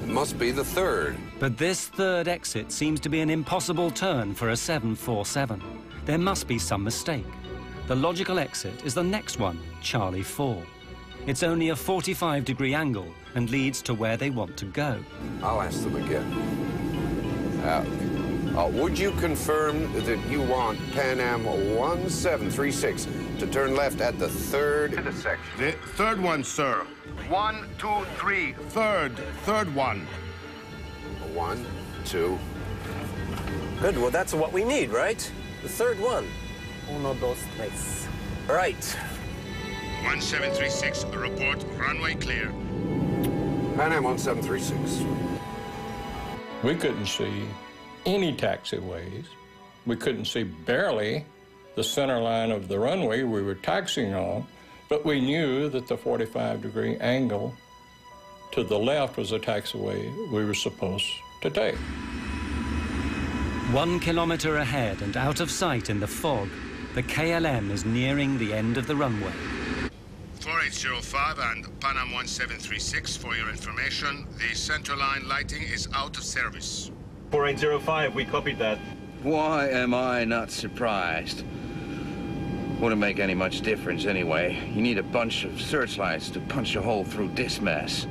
It must be the third. But this third exit seems to be an impossible turn for a 747. There must be some mistake. The logical exit is the next one, Charlie 4. It's only a 45-degree angle and leads to where they want to go. I'll ask them again. Would you confirm that you want Pan Am 1736 to turn left at the third intersection? The third one, sir. 1, 2, 3. Third one. 1, 2. Good, well, that's what we need, right? The third one. Uno, dos, tres. All right. 1736, report, runway clear. Pan Am 1736. We couldn't see any taxiways. We couldn't see barely the center line of the runway we were taxiing on. But we knew that the 45-degree angle to the left was the taxiway we were supposed to take. 1 kilometer ahead and out of sight in the fog, the KLM is nearing the end of the runway. 4805 and Pan Am 1736, for your information, the center line lighting is out of service. 4805, we copied that. Why am I not surprised? Wouldn't make any much difference anyway. You need a bunch of searchlights to punch a hole through this mess.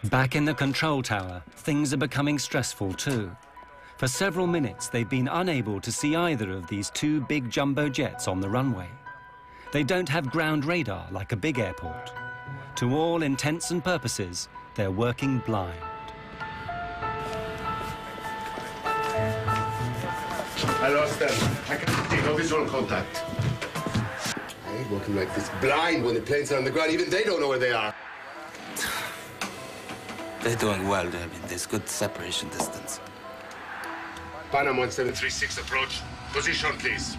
Back in the control tower, things are becoming stressful too. For several minutes, they've been unable to see either of these two big jumbo jets on the runway. They don't have ground radar like a big airport. To all intents and purposes, they're working blind. I lost them. I can't see no visual contact. I hate walking like this blind when the planes are on the ground. Even they don't know where they are. They're doing well. I mean, there's good separation distance. Pan Am 1736 approach. Position, please.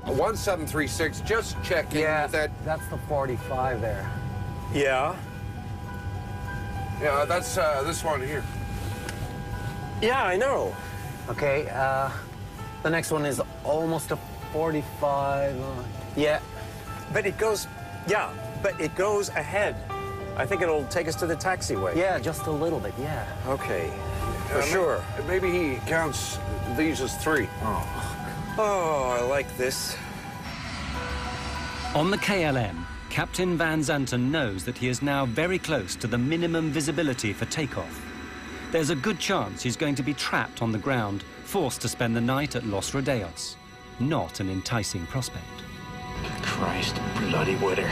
1736, just checking that... That's the 45 there. Yeah? Yeah, that's this one here. Yeah, I know. Okay, the next one is almost a 45. Yeah. But it goes... Yeah, but it goes ahead. I think it'll take us to the taxiway. Yeah, just a little bit, yeah. Okay. For sure. Maybe he counts these as 3. Oh, I like this. On the KLM, Captain Van Zanten knows that he is now very close to the minimum visibility for takeoff. There's a good chance he's going to be trapped on the ground, forced to spend the night at Los Rodeos. Not an enticing prospect. Christ bloody weather.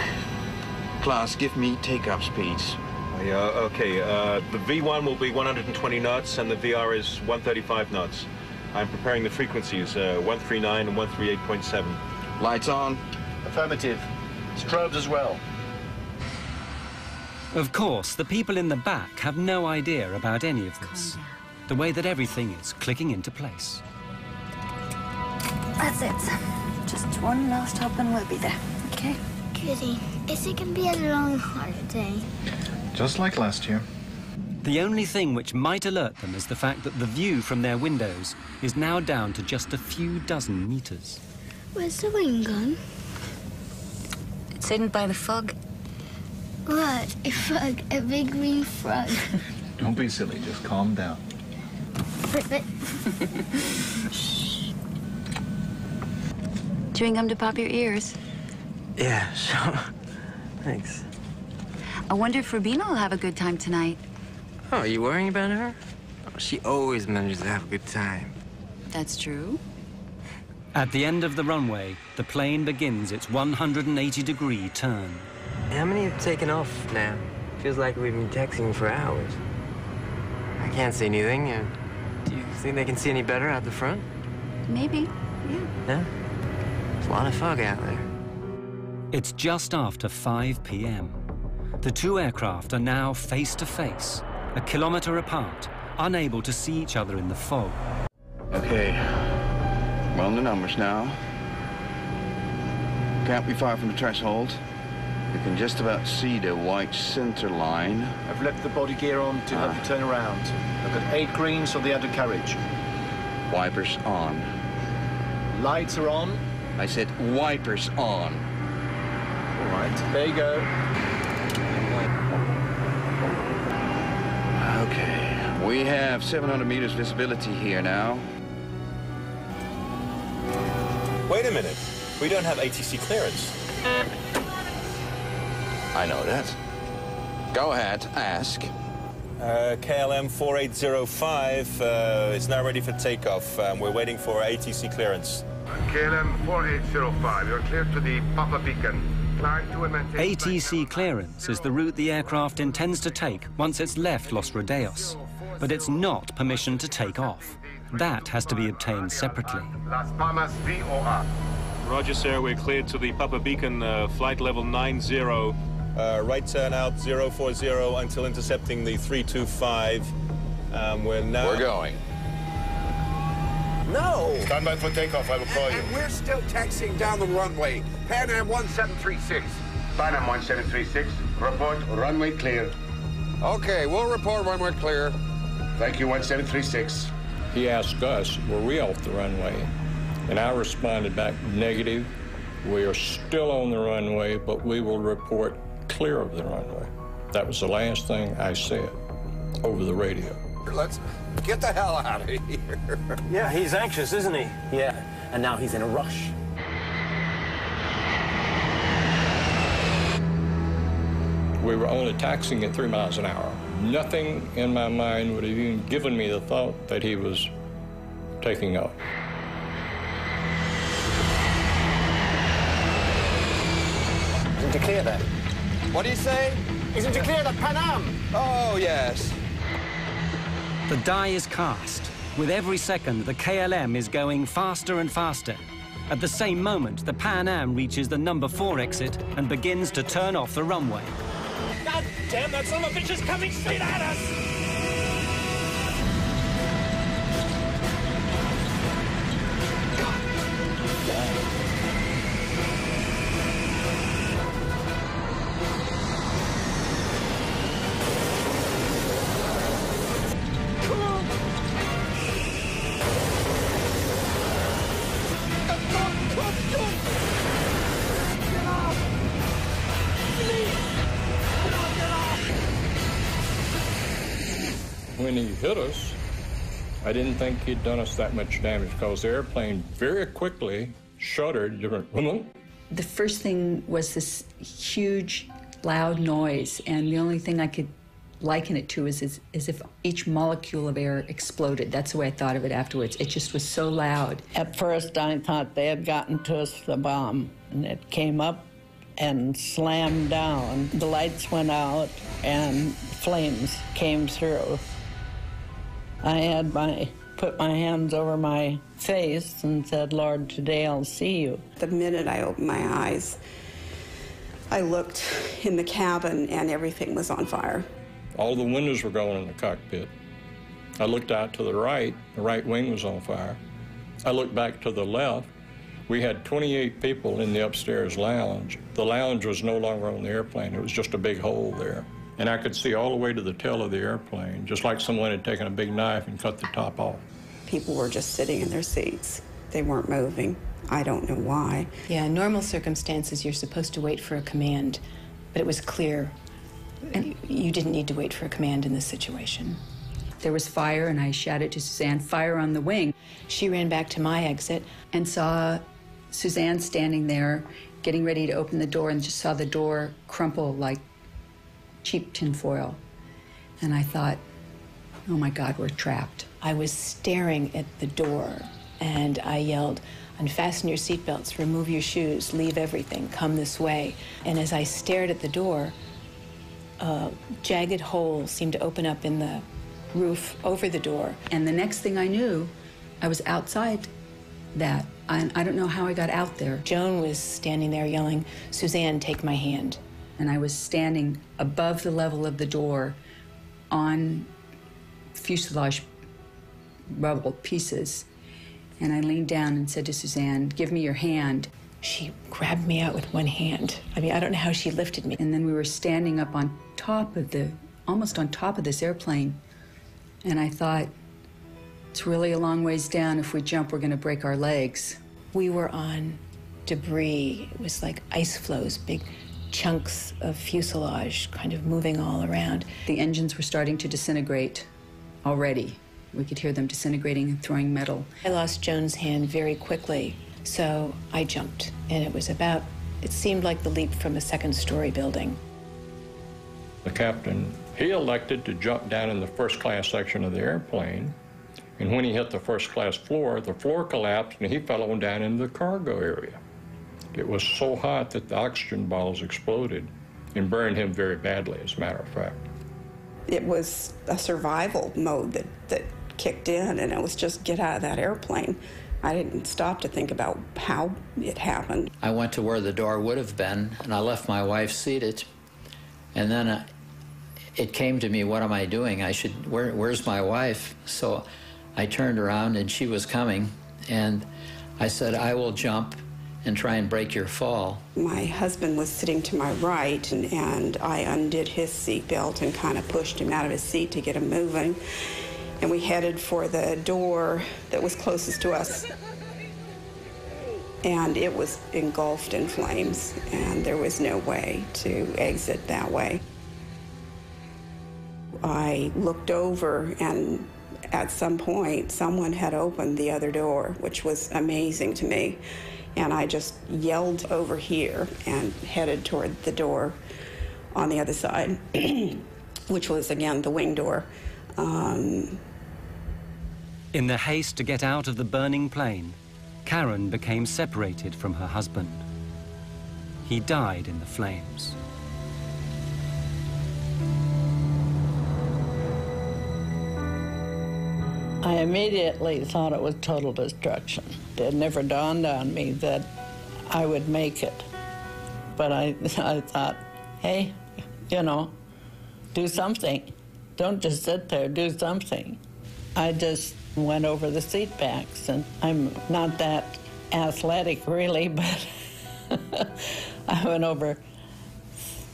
Klaus, give me take-off speeds. Yeah, okay. The V1 will be 120 knots and the VR is 135 knots. I'm preparing the frequencies, 139 and 138.7. Lights on. Affirmative. Strobes as well. Of course, the people in the back have no idea about any of this. The way that everything is clicking into place. That's it. Just one last hop and we'll be there, okay? Goody. Is it gonna be a long holiday? Just like last year. The only thing which might alert them is the fact that the view from their windows is now down to just a few dozen meters. Where's the wing gone? It's hidden by the fog. What? A frog? A big green frog? Don't be silly, just calm down. Chewing gum to pop your ears? Yeah, sure. Thanks. I wonder if Rubina will have a good time tonight. Oh, are you worrying about her? Oh, she always manages to have a good time. That's true. At the end of the runway, the plane begins its 180-degree turn. How many have taken off now? Feels like we've been taxiing for hours. I can't see anything. Do you think they can see any better out the front? Maybe, yeah. Yeah? There's a lot of fog out there. It's just after 5 p.m. The two aircraft are now face to face, a kilometer apart, unable to see each other in the fog. Okay, we're on the numbers now. Can't be far from the threshold. You can just about see the white center line. I've left the body gear on to help you turn around. I've got 8 greens on the undercarriage. Wipers on. Lights are on. I said wipers on. All right, there you go. Okay, we have 700 meters visibility here now. Wait a minute. We don't have ATC clearance. I know that. Go ahead, ask. KLM 4805 is now ready for takeoff. We're waiting for ATC clearance. KLM 4805, you're clear to the Papa Beacon. Climb to and maintain... ATC clearance is the route the aircraft intends to take once it's left Los Rodeos. But it's not permission to take off. That has to be obtained separately. Las Palmas VOR. Roger, sir. We're cleared to the Papa Beacon, flight level 90. Right turn out 040 until intercepting the 325. We're going. No. Stand by for takeoff. I will call you. And we're still taxiing down the runway. Pan Am 1736. Pan Am 1736. Report runway clear. Okay, we'll report runway clear. Thank you, 1736. He asked us, were we off the runway? And I responded back, negative. We are still on the runway, but we will report clear of the runway. That was the last thing I said over the radio. Let's get the hell out of here. Yeah, he's anxious, isn't he? Yeah, and now he's in a rush. We were only taxiing at 3 miles an hour. Nothing in my mind would have even given me the thought that he was taking off. Isn't it clear then? What do you say? Isn't it clear that Pan Am? Oh, yes. The die is cast. With every second, the KLM is going faster and faster. At the same moment, the Pan Am reaches the number 4 exit and begins to turn off the runway. God damn, that son of a bitch is coming straight at us! When he hit us, I didn't think he'd done us that much damage because the airplane very quickly shuddered. The first thing was this huge, loud noise, and the only thing I could liken it to is as if each molecule of air exploded. That's the way I thought of it afterwards. It just was so loud. At first, I thought they had gotten to us the bomb, and it came up and slammed down. The lights went out, and flames came through. I had put my hands over my face and said, Lord, today I'll see you. The minute I opened my eyes, I looked in the cabin and everything was on fire. All the windows were going in the cockpit. I looked out to the right wing was on fire. I looked back to the left. We had 28 people in the upstairs lounge. The lounge was no longer on the airplane. It was just a big hole there. And I could see all the way to the tail of the airplane, just like someone had taken a big knife and cut the top off. People were just sitting in their seats. They weren't moving. I don't know why. Yeah, in normal circumstances, you're supposed to wait for a command, but it was clear you didn't need to wait for a command in this situation. There was fire, and I shouted to Suzanne, fire on the wing. She ran back to my exit and saw Suzanne standing there, getting ready to open the door, and just saw the door crumple like cheap tinfoil. And I thought, oh my God, we're trapped. I was staring at the door, and I yelled, unfasten your seatbelts, remove your shoes, leave everything, come this way. And as I stared at the door, a jagged hole seemed to open up in the roof over the door. And the next thing I knew, I was outside that. I don't know how I got out there. Joan was standing there yelling, Suzanne, take my hand. And I was standing above the level of the door on fuselage rubble pieces. And I leaned down and said to Suzanne, give me your hand. She grabbed me out with one hand. I mean, I don't know how she lifted me. And then we were standing up on top of almost on top of this airplane. And I thought, it's really a long ways down. If we jump, we're gonna break our legs. We were on debris. It was like ice flows, big chunks of fuselage kind of moving all around. The engines were starting to disintegrate already. We could hear them disintegrating and throwing metal. I lost Joan's hand very quickly, so I jumped. And it seemed like the leap from a second-story building. The captain, he elected to jump down in the first-class section of the airplane. And when he hit the first-class floor, the floor collapsed and he fell on down into the cargo area. It was so hot that the oxygen bottles exploded and burned him very badly, as a matter of fact. It was a survival mode that kicked in, and it was just get out of that airplane. I didn't stop to think about how it happened. I went to where the door would have been, and I left my wife seated. And then it came to me, what am I doing? Where's my wife? So I turned around, and she was coming. And I said, I will jump and try and break your fall. My husband was sitting to my right, and I undid his seatbelt and kind of pushed him out of his seat to get him moving. And we headed for the door that was closest to us. And it was engulfed in flames, and there was no way to exit that way. I looked over, and at some point, someone had opened the other door, which was amazing to me. And I just yelled over here and headed toward the door on the other side, which was, again, the wing door. In the haste to get out of the burning plane, Karen became separated from her husband. He died in the flames. I immediately thought it was total destruction. It never dawned on me that I would make it. But I thought, hey, you know, do something. Don't just sit there, do something. I just went over the seat backs, and I'm not that athletic really, but I went over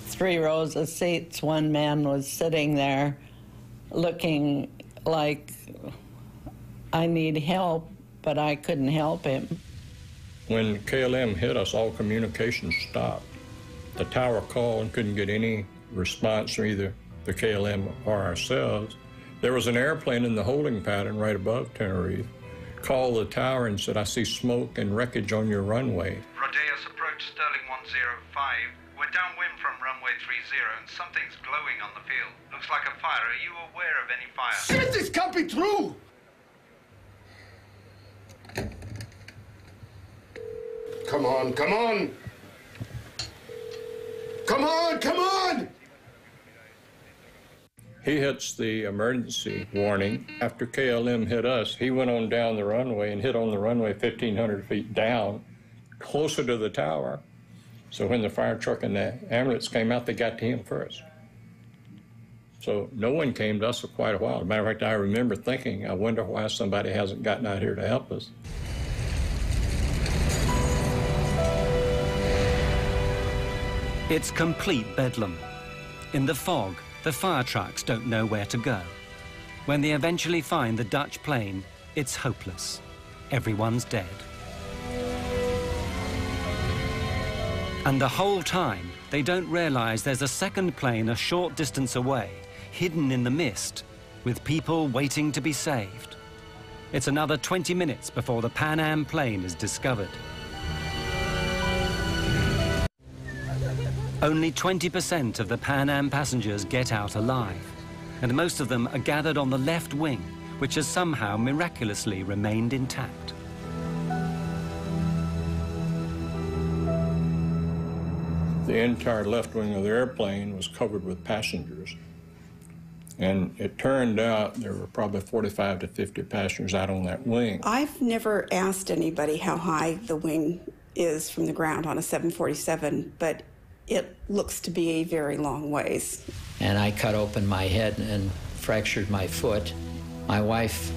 3 rows of seats. One man was sitting there looking like I need help, but I couldn't help him. When KLM hit us, all communication stopped. The tower called and couldn't get any response from either the KLM or ourselves. There was an airplane in the holding pattern right above Tenerife. Called the tower and said, I see smoke and wreckage on your runway. Rodeos approach Sterling 105. We're downwind from runway 30 and something's glowing on the field. Looks like a fire. Are you aware of any fire? Shit, this can't be true! Come on, come on! Come on, come on! He hits the emergency warning. After KLM hit us, he went on down the runway and hit on the runway 1,500 feet down, closer to the tower. So when the fire truck and the ambulance came out, they got to him first. So no one came to us for quite a while. As a matter of fact, I remember thinking, I wonder why somebody hasn't gotten out here to help us. It's complete bedlam. In the fog, the fire trucks don't know where to go. When they eventually find the Dutch plane, it's hopeless. Everyone's dead. And the whole time, they don't realize there's a second plane a short distance away, hidden in the mist, with people waiting to be saved. It's another 20 minutes before the Pan Am plane is discovered. Only 20% of the Pan Am passengers get out alive, and most of them are gathered on the left wing, which has somehow miraculously remained intact. The entire left wing of the airplane was covered with passengers. And it turned out there were probably 45 to 50 passengers out on that wing. I've never asked anybody how high the wing is from the ground on a 747, but it looks to be a very long ways. And I cut open my head and fractured my foot. My wife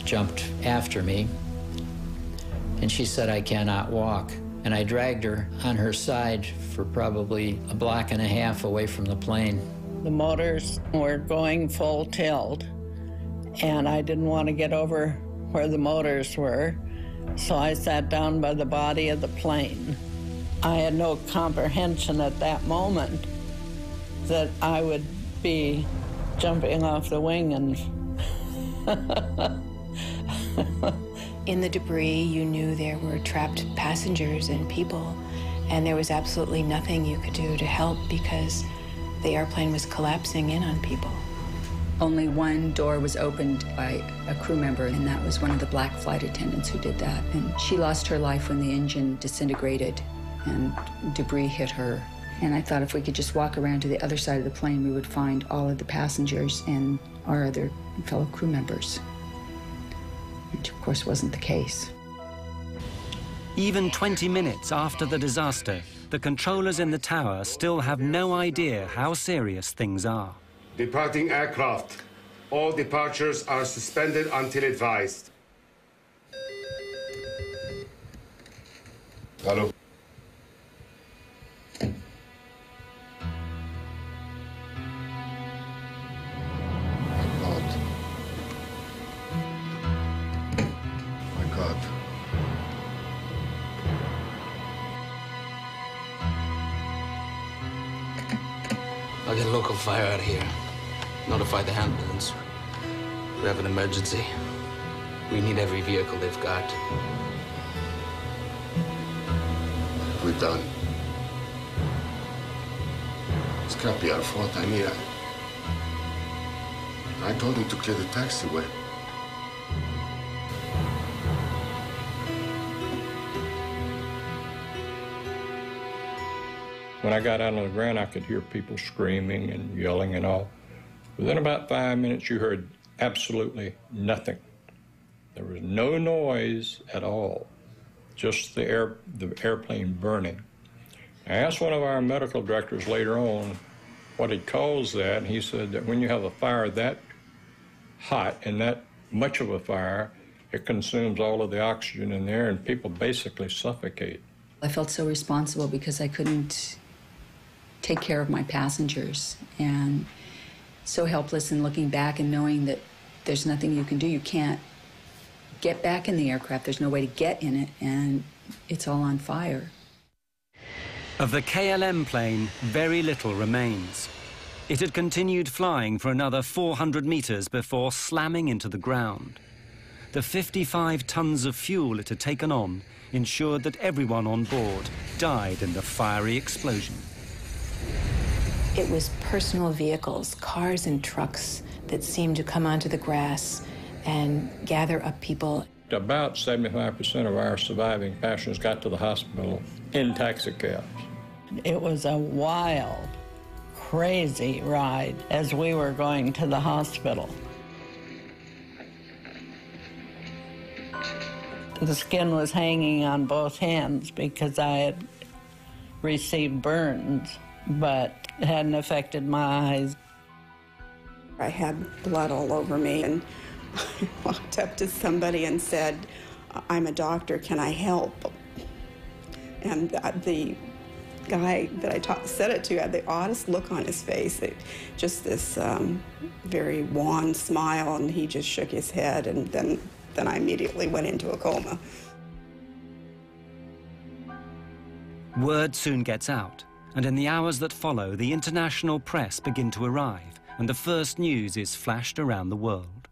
jumped after me, and she said, I cannot walk. And I dragged her on her side for probably a block and a half away from the plane. The motors were going full tilt, and I didn't want to get over where the motors were, so I sat down by the body of the plane. I had no comprehension at that moment that I would be jumping off the wing and... In the debris, you knew there were trapped passengers and people, and there was absolutely nothing you could do to help because the airplane was collapsing in on people. Only one door was opened by a crew member, and that was one of the black flight attendants who did that. And she lost her life when the engine disintegrated and debris hit her. And I thought if we could just walk around to the other side of the plane, we would find all of the passengers and our other fellow crew members. Which, of course, wasn't the case. Even 20 minutes after the disaster, the controllers in the tower still have no idea how serious things are. Departing aircraft. All departures are suspended until advised. Hello. I'll get a local fire out of here. Notify the ambulance. We have an emergency. We need every vehicle they've got. We're done. This can't be our fault. I told him to clear the taxiway. When I got out on the ground, I could hear people screaming and yelling and all. Within about 5 minutes, you heard absolutely nothing. There was no noise at all, just the airplane burning. I asked one of our medical directors later on what he calls that, and he said that when you have a fire that hot and that much of a fire, it consumes all of the oxygen in there, and people basically suffocate. I felt so responsible because I couldn't take care of my passengers, and so helpless in looking back and knowing that there's nothing you can do. You can't get back in the aircraft. There's no way to get in it, and it's all on fire. Of the KLM plane, very little remains. It had continued flying for another 400 meters before slamming into the ground. The 55 tons of fuel it had taken on ensured that everyone on board died in the fiery explosion. It was personal vehicles, cars and trucks that seemed to come onto the grass and gather up people. About 75% of our surviving passengers got to the hospital in taxicabs. It was a wild, crazy ride as we were going to the hospital. The skin was hanging on both hands because I had received burns, but it hadn't affected my eyes. I had blood all over me, and I walked up to somebody and said, "I'm a doctor, can I help?" And the guy that I said it to had the oddest look on his face, just this very wan smile, and he just shook his head, and then I immediately went into a coma. Word soon gets out, and in the hours that follow, the international press begin to arrive, and the first news is flashed around the world.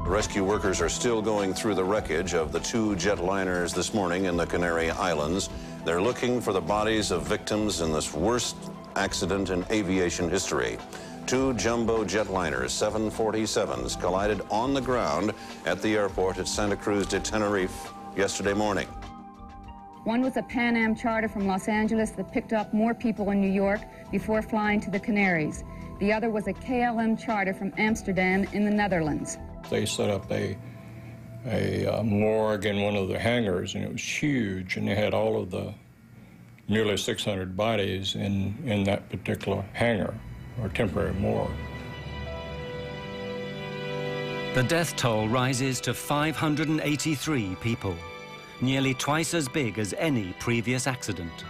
Rescue workers are still going through the wreckage of the 2 jetliners this morning in the Canary Islands. They're looking for the bodies of victims in this worst accident in aviation history. 2 jumbo jetliners, 747s, collided on the ground at the airport at Santa Cruz de Tenerife yesterday morning. One was a Pan Am charter from Los Angeles that picked up more people in New York before flying to the Canaries. The other was a KLM charter from Amsterdam in the Netherlands. They set up a morgue in one of the hangars, and it was huge, and they had all of the nearly 600 bodies in that particular hangar, or temporary morgue. The death toll rises to 583 people, nearly twice as big as any previous accident.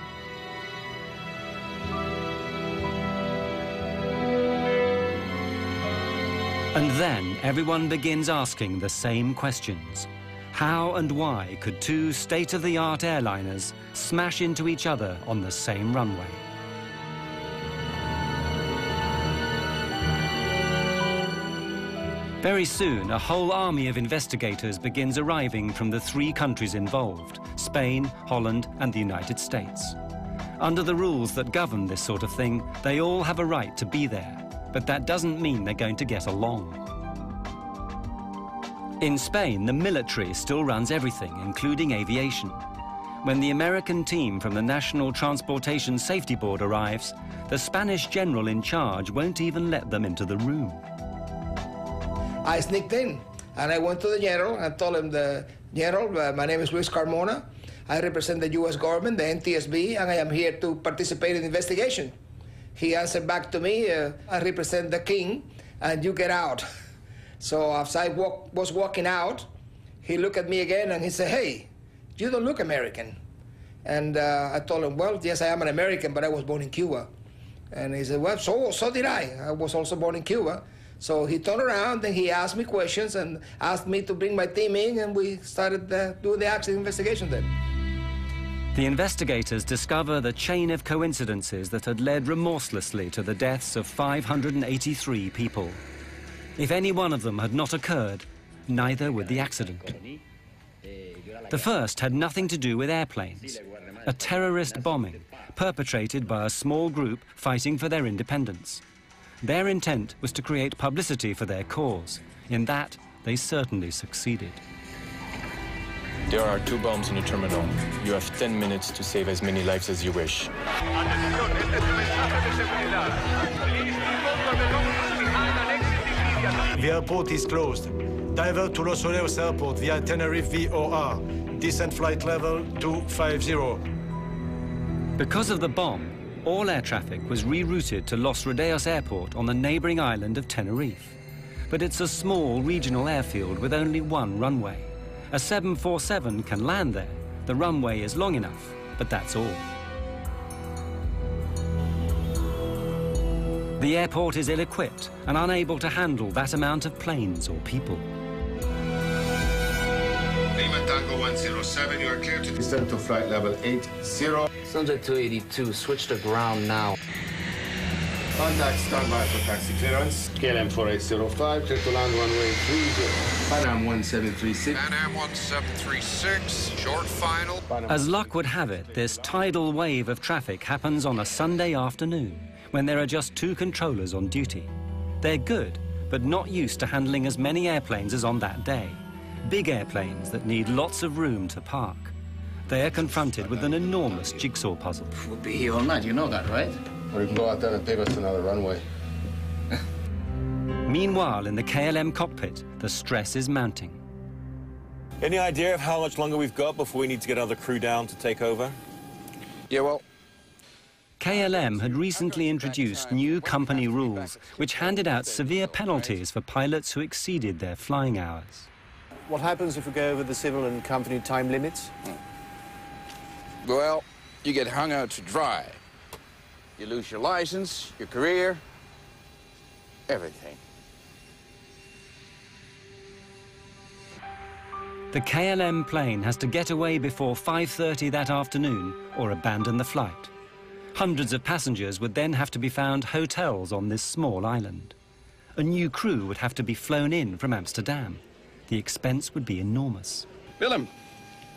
And then everyone begins asking the same questions. How and why could 2 state-of-the-art airliners smash into each other on the same runway? Very soon, a whole army of investigators begins arriving from the 3 countries involved, Spain, Holland, and the United States. Under the rules that govern this sort of thing, they all have a right to be there, but that doesn't mean they're going to get along. In Spain, the military still runs everything, including aviation. When the American team from the National Transportation Safety Board arrives, the Spanish general in charge won't even let them into the room. I sneaked in, and I went to the general and told him, "The general, my name is Luis Carmona. I represent the U.S. government, the NTSB, and I am here to participate in the investigation." He answered back to me, "I represent the king, and you get out." So as I was walking out, he looked at me again, and he said, "Hey, you don't look American." And I told him, well, yes, I am an American, but I was born in Cuba. And he said, well, so did I. I was also born in Cuba. So he turned around and he asked me questions and asked me to bring my team in, and we started doing the accident investigation then. The investigators discover the chain of coincidences that had led remorselessly to the deaths of 583 people. If any one of them had not occurred, neither would the accident. The first had nothing to do with airplanes, a terrorist bombing perpetrated by a small group fighting for their independence. Their intent was to create publicity for their cause. In that, they certainly succeeded. There are 2 bombs in the terminal. You have 10 minutes to save as many lives as you wish. The airport is closed. Divert to Los Rodeos Airport via Tenerife VOR. Descent flight level 250. Because of the bomb, all air traffic was rerouted to Los Rodeos Airport on the neighboring island of Tenerife. But it's a small regional airfield with only one runway. A 747 can land there. The runway is long enough, but that's all. The airport is ill-equipped and unable to handle that amount of planes or people. Lima Tango 107, you are clear to descend to flight level 80. Subject 282, switch to ground now. Contact standby for taxi clearance. KLM 4805, clear to land runway 30. Pan Am 1736. Pan Am 1736, short final. As luck would have it, this tidal wave of traffic happens on a Sunday afternoon, when there are just 2 controllers on duty. They're good, but not used to handling as many airplanes as on that day. Big airplanes that need lots of room to park. They are confronted with an enormous jigsaw puzzle. We'll be here all night, you know that, right? Or you can go out there and take us to another runway. Meanwhile, in the KLM cockpit, the stress is mounting. Any idea of how much longer we've got before we need to get other crew down to take over? Yeah, well, KLM had recently introduced new company rules which handed out severe penalties for pilots who exceeded their flying hours. What happens if we go over the civil and company time limits? well, you get hung out to dry. You lose your license, your career, everything. The KLM plane has to get away before 5:30 that afternoon or abandon the flight. Hundreds of passengers would then have to be found hotels on this small island. A new crew would have to be flown in from Amsterdam. The expense would be enormous. Willem,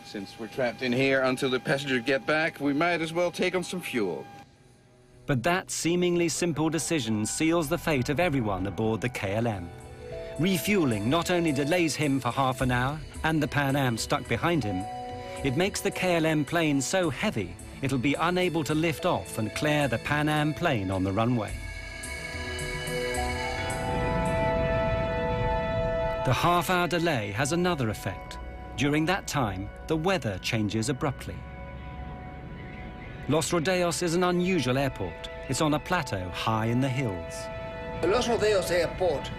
since we're trapped in here until the passengers get back, we might as well take on some fuel. But that seemingly simple decision seals the fate of everyone aboard the KLM. Refueling not only delays him for half an hour and the Pan Am stuck behind him, it makes the KLM plane so heavy it'll be unable to lift off and clear the Pan Am plane on the runway. The half-hour delay has another effect. During that time, the weather changes abruptly. Los Rodeos is an unusual airport. It's on a plateau high in the hills. The Los Rodeos Airport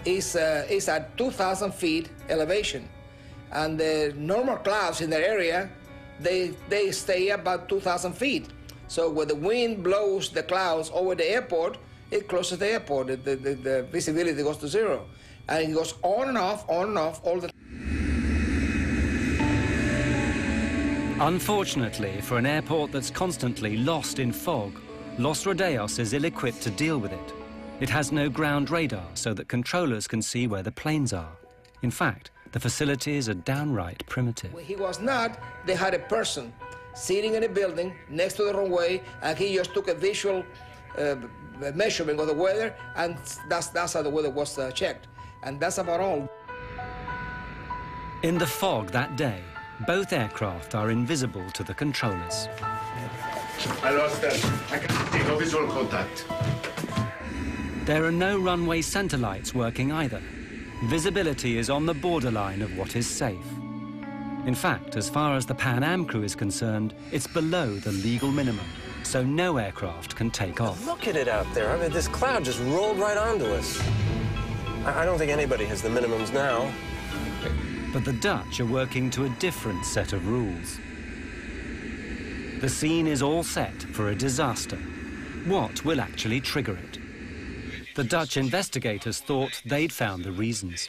is at 2,000 feet elevation, and the normal clouds in the area, they stay about 2,000 feet. So when the wind blows the clouds over the airport, it closes the airport. The visibility goes to zero. And it goes on and off all the time. Unfortunately, for an airport that's constantly lost in fog, Los Rodeos is ill-equipped to deal with it. It has no ground radar so that controllers can see where the planes are. In fact, the facilities are downright primitive. When he was not, they had a person sitting in a building next to the runway, and he just took a visual measurement of the weather, and that's how the weather was checked. And that's about all. In the fog that day, both aircraft are invisible to the controllers. I lost them. I can't see no visual contact. There are no runway center lights working either. Visibility is on the borderline of what is safe. In fact, as far as the Pan Am crew is concerned, it's below the legal minimum, so no aircraft can take off. Look at it out there. I mean, this cloud just rolled right onto us. I don't think anybody has the minimums now. But the Dutch are working to a different set of rules. The scene is all set for a disaster. What will actually trigger it? The Dutch investigators thought they'd found the reasons.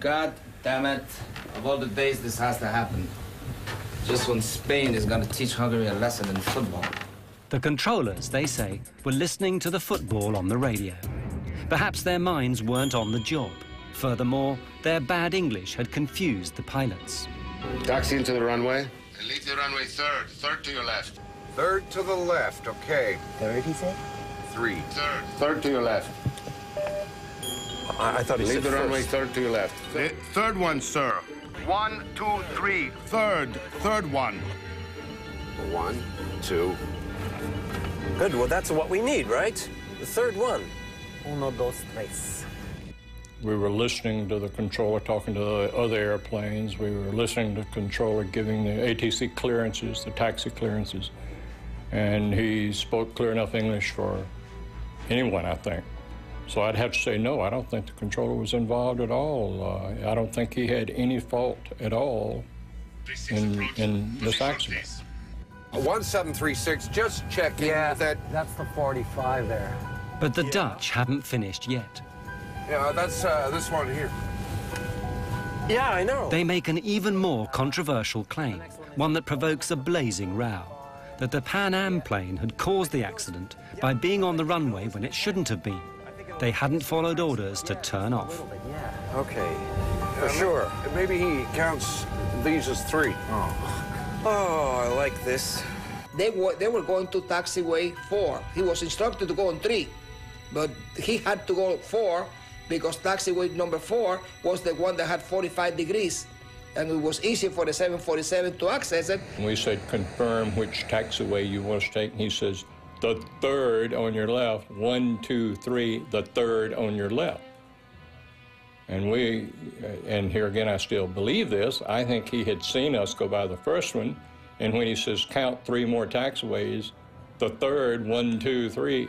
God damn it. Of all the days this has to happen, just when Spain is going to teach Hungary a lesson in football. The controllers, they say, were listening to the football on the radio. Perhaps their minds weren't on the job. Furthermore, their bad English had confused the pilots. Taxi into the runway. And leave the runway third. Third to your left. Third to the left, okay. Third, he said? 3. Third. Third to your left. I thought he said leave the first. runway third to your left. Third one, sir. 1, 2, 3. Third. Third one. 1, 2. Good, well, that's what we need, right? The third one. Uno, dos, tres. We were listening to the controller talking to the other airplanes. We were listening to the controller giving the ATC clearances, the taxi clearances. And he spoke clear enough English for anyone, I think. So I'd have to say no, I don't think the controller was involved at all. I don't think he had any fault at all in this accident. 1736, just checking that. That's the 45 there. But the Dutch hadn't finished yet. Yeah, that's this one here. Yeah, I know. They make an even more controversial claim, one that provokes a blazing row, that the Pan Am plane had caused the accident by being on the runway when it shouldn't have been. They hadn't followed orders to turn off. Okay, for sure. Maybe he counts these as 3. Oh, I like this. They were going to taxiway 4. He was instructed to go on 3, but he had to go 4 because taxiway number 4 was the one that had 45 degrees, and it was easy for the 747 to access it. We said, confirm which taxiway you want to take, and he says, the third on your left, 1, 2, 3, the third on your left. And here again, I still believe this. I think he had seen us go by the first one, and when he says count 3 more taxiways, the third, 1, 2, 3,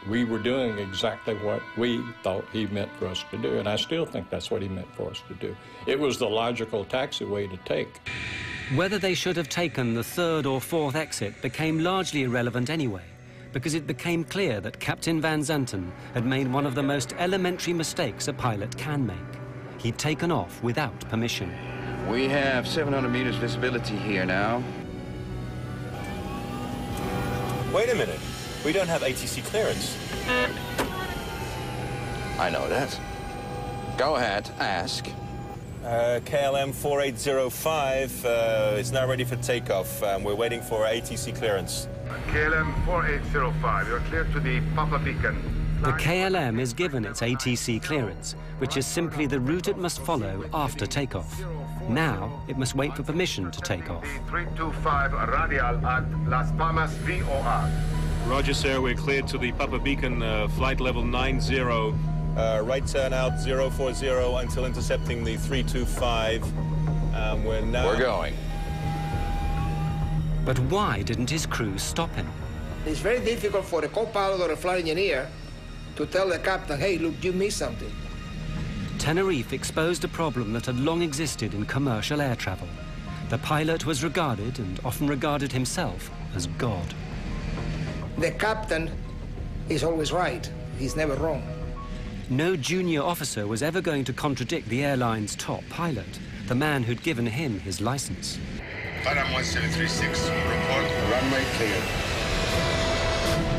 we were doing exactly what we thought he meant for us to do, and I still think that's what he meant for us to do. It was the logical taxiway to take. Whether they should have taken the 3rd or 4th exit became largely irrelevant anyway, because it became clear that Captain Van Zanten had made one of the most elementary mistakes a pilot can make. He'd taken off without permission. We have 700 meters visibility here now. Wait a minute. We don't have ATC clearance. I know that. Go ahead, ask. KLM 4805 is now ready for takeoff. We're waiting for ATC clearance. KLM 4805, you're clear to the Papa Beacon. The KLM is given its ATC clearance, which is simply the route it must follow after takeoff. Now, it must wait for permission to take off. 325 radial at Las Palmas VOR. Roger, sir. We're cleared to the Papa Beacon, flight level 90. Right turn out 040 until intercepting the 325. We're going. But why didn't his crew stop him? It's very difficult for a co-pilot or a flight engineer to tell the captain, hey, look, you missed something. Tenerife exposed a problem that had long existed in commercial air travel. The pilot was regarded, and often regarded himself, as God. The captain is always right. He's never wrong. No junior officer was ever going to contradict the airline's top pilot, the man who'd given him his license. Panam 1736, report runway cleared.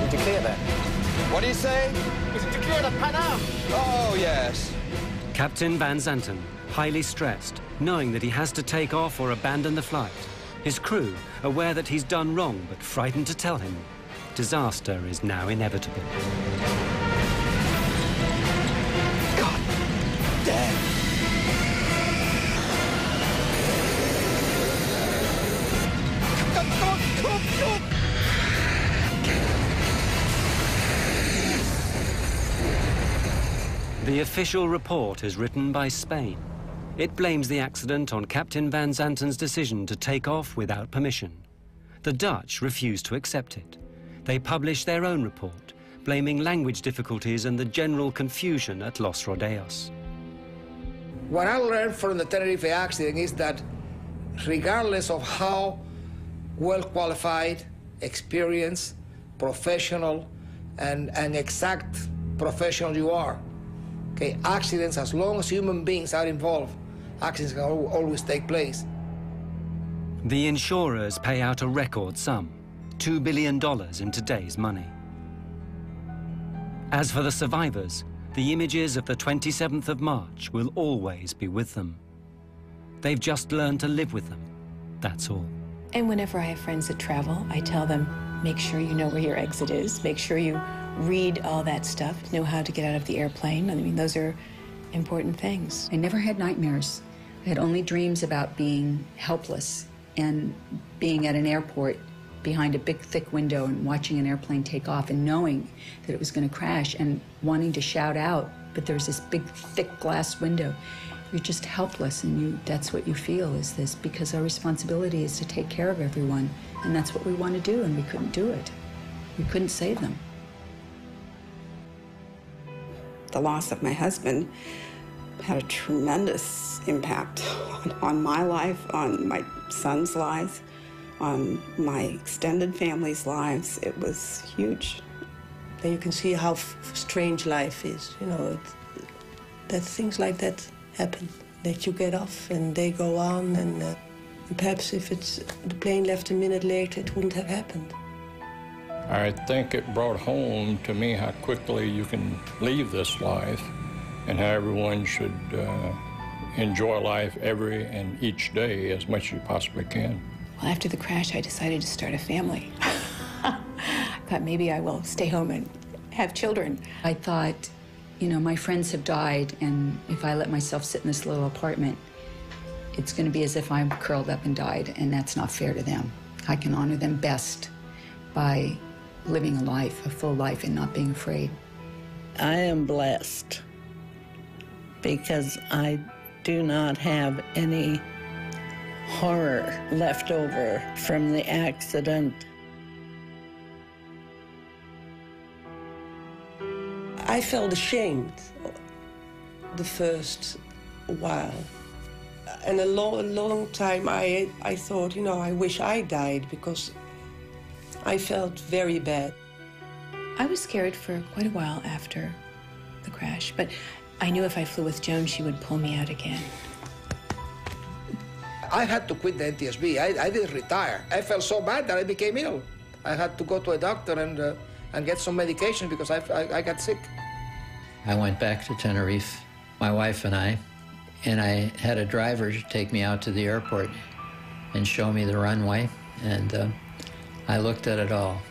Did you clear that? What do you say? Is it to clear the Pan Am? Oh, yes. Captain Van Zanten, highly stressed, knowing that he has to take off or abandon the flight. His crew, aware that he's done wrong but frightened to tell him. Disaster is now inevitable. God damn. Come. The official report is written by Spain. It blames the accident on Captain Van Zanten's decision to take off without permission. The Dutch refuse to accept it. They publish their own report, blaming language difficulties and the general confusion at Los Rodeos. What I learned from the Tenerife accident is that regardless of how well-qualified, experienced, professional, and exact professional you are. Okay, accidents, as long as human beings are involved, accidents can always take place. The insurers pay out a record sum, $2 billion in today's money. As for the survivors, the images of the 27th of March will always be with them. They've just learned to live with them, that's all. And whenever I have friends that travel, I tell them, make sure you know where your exit is, make sure you read all that stuff, know how to get out of the airplane. I mean, those are important things. I never had nightmares. I had only dreams about being helpless and being at an airport behind a big, thick window and watching an airplane take off and knowing that it was going to crash and wanting to shout out, but there was this big, thick glass window. You're just helpless, and that's what you feel, is this, because our responsibility is to take care of everyone, and that's what we want to do, and we couldn't do it. We couldn't save them. The loss of my husband had a tremendous impact on my life, on my son's lives, on my extended family's lives. It was huge. And you can see how strange life is, you know, that things like that happen, that you get off and they go on, and perhaps if the plane left a minute later, it wouldn't have happened. I think it brought home to me how quickly you can leave this life and how everyone should enjoy life every and each day as much as you possibly can. Well, after the crash, I decided to start a family. I thought maybe I will stay home and have children. I thought, you know, my friends have died, and if I let myself sit in this little apartment, it's going to be as if I'm curled up and died, and that's not fair to them. I can honor them best by living a life, a full life, and not being afraid. I am blessed because I do not have any horror left over from the accident. I felt ashamed the first while. And a long time I thought, you know, I wish I died, because I felt very bad. I was scared for quite a while after the crash, but I knew if I flew with Joan, she would pull me out again. I had to quit the NTSB. I didn't retire. I felt so bad that I became ill. I had to go to a doctor and get some medication because I got sick. I went back to Tenerife, my wife and I had a driver take me out to the airport and show me the runway, and I looked at it all.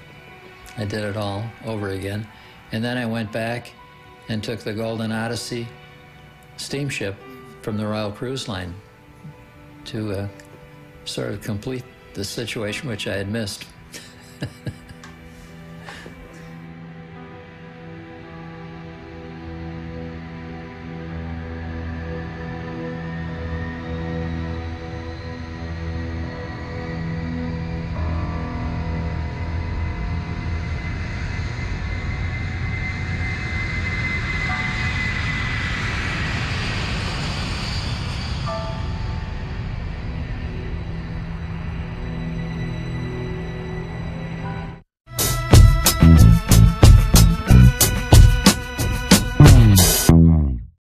I did it all over again. And then I went back and took the Golden Odyssey steamship from the Royal Cruise Line to sort of complete the situation which I had missed.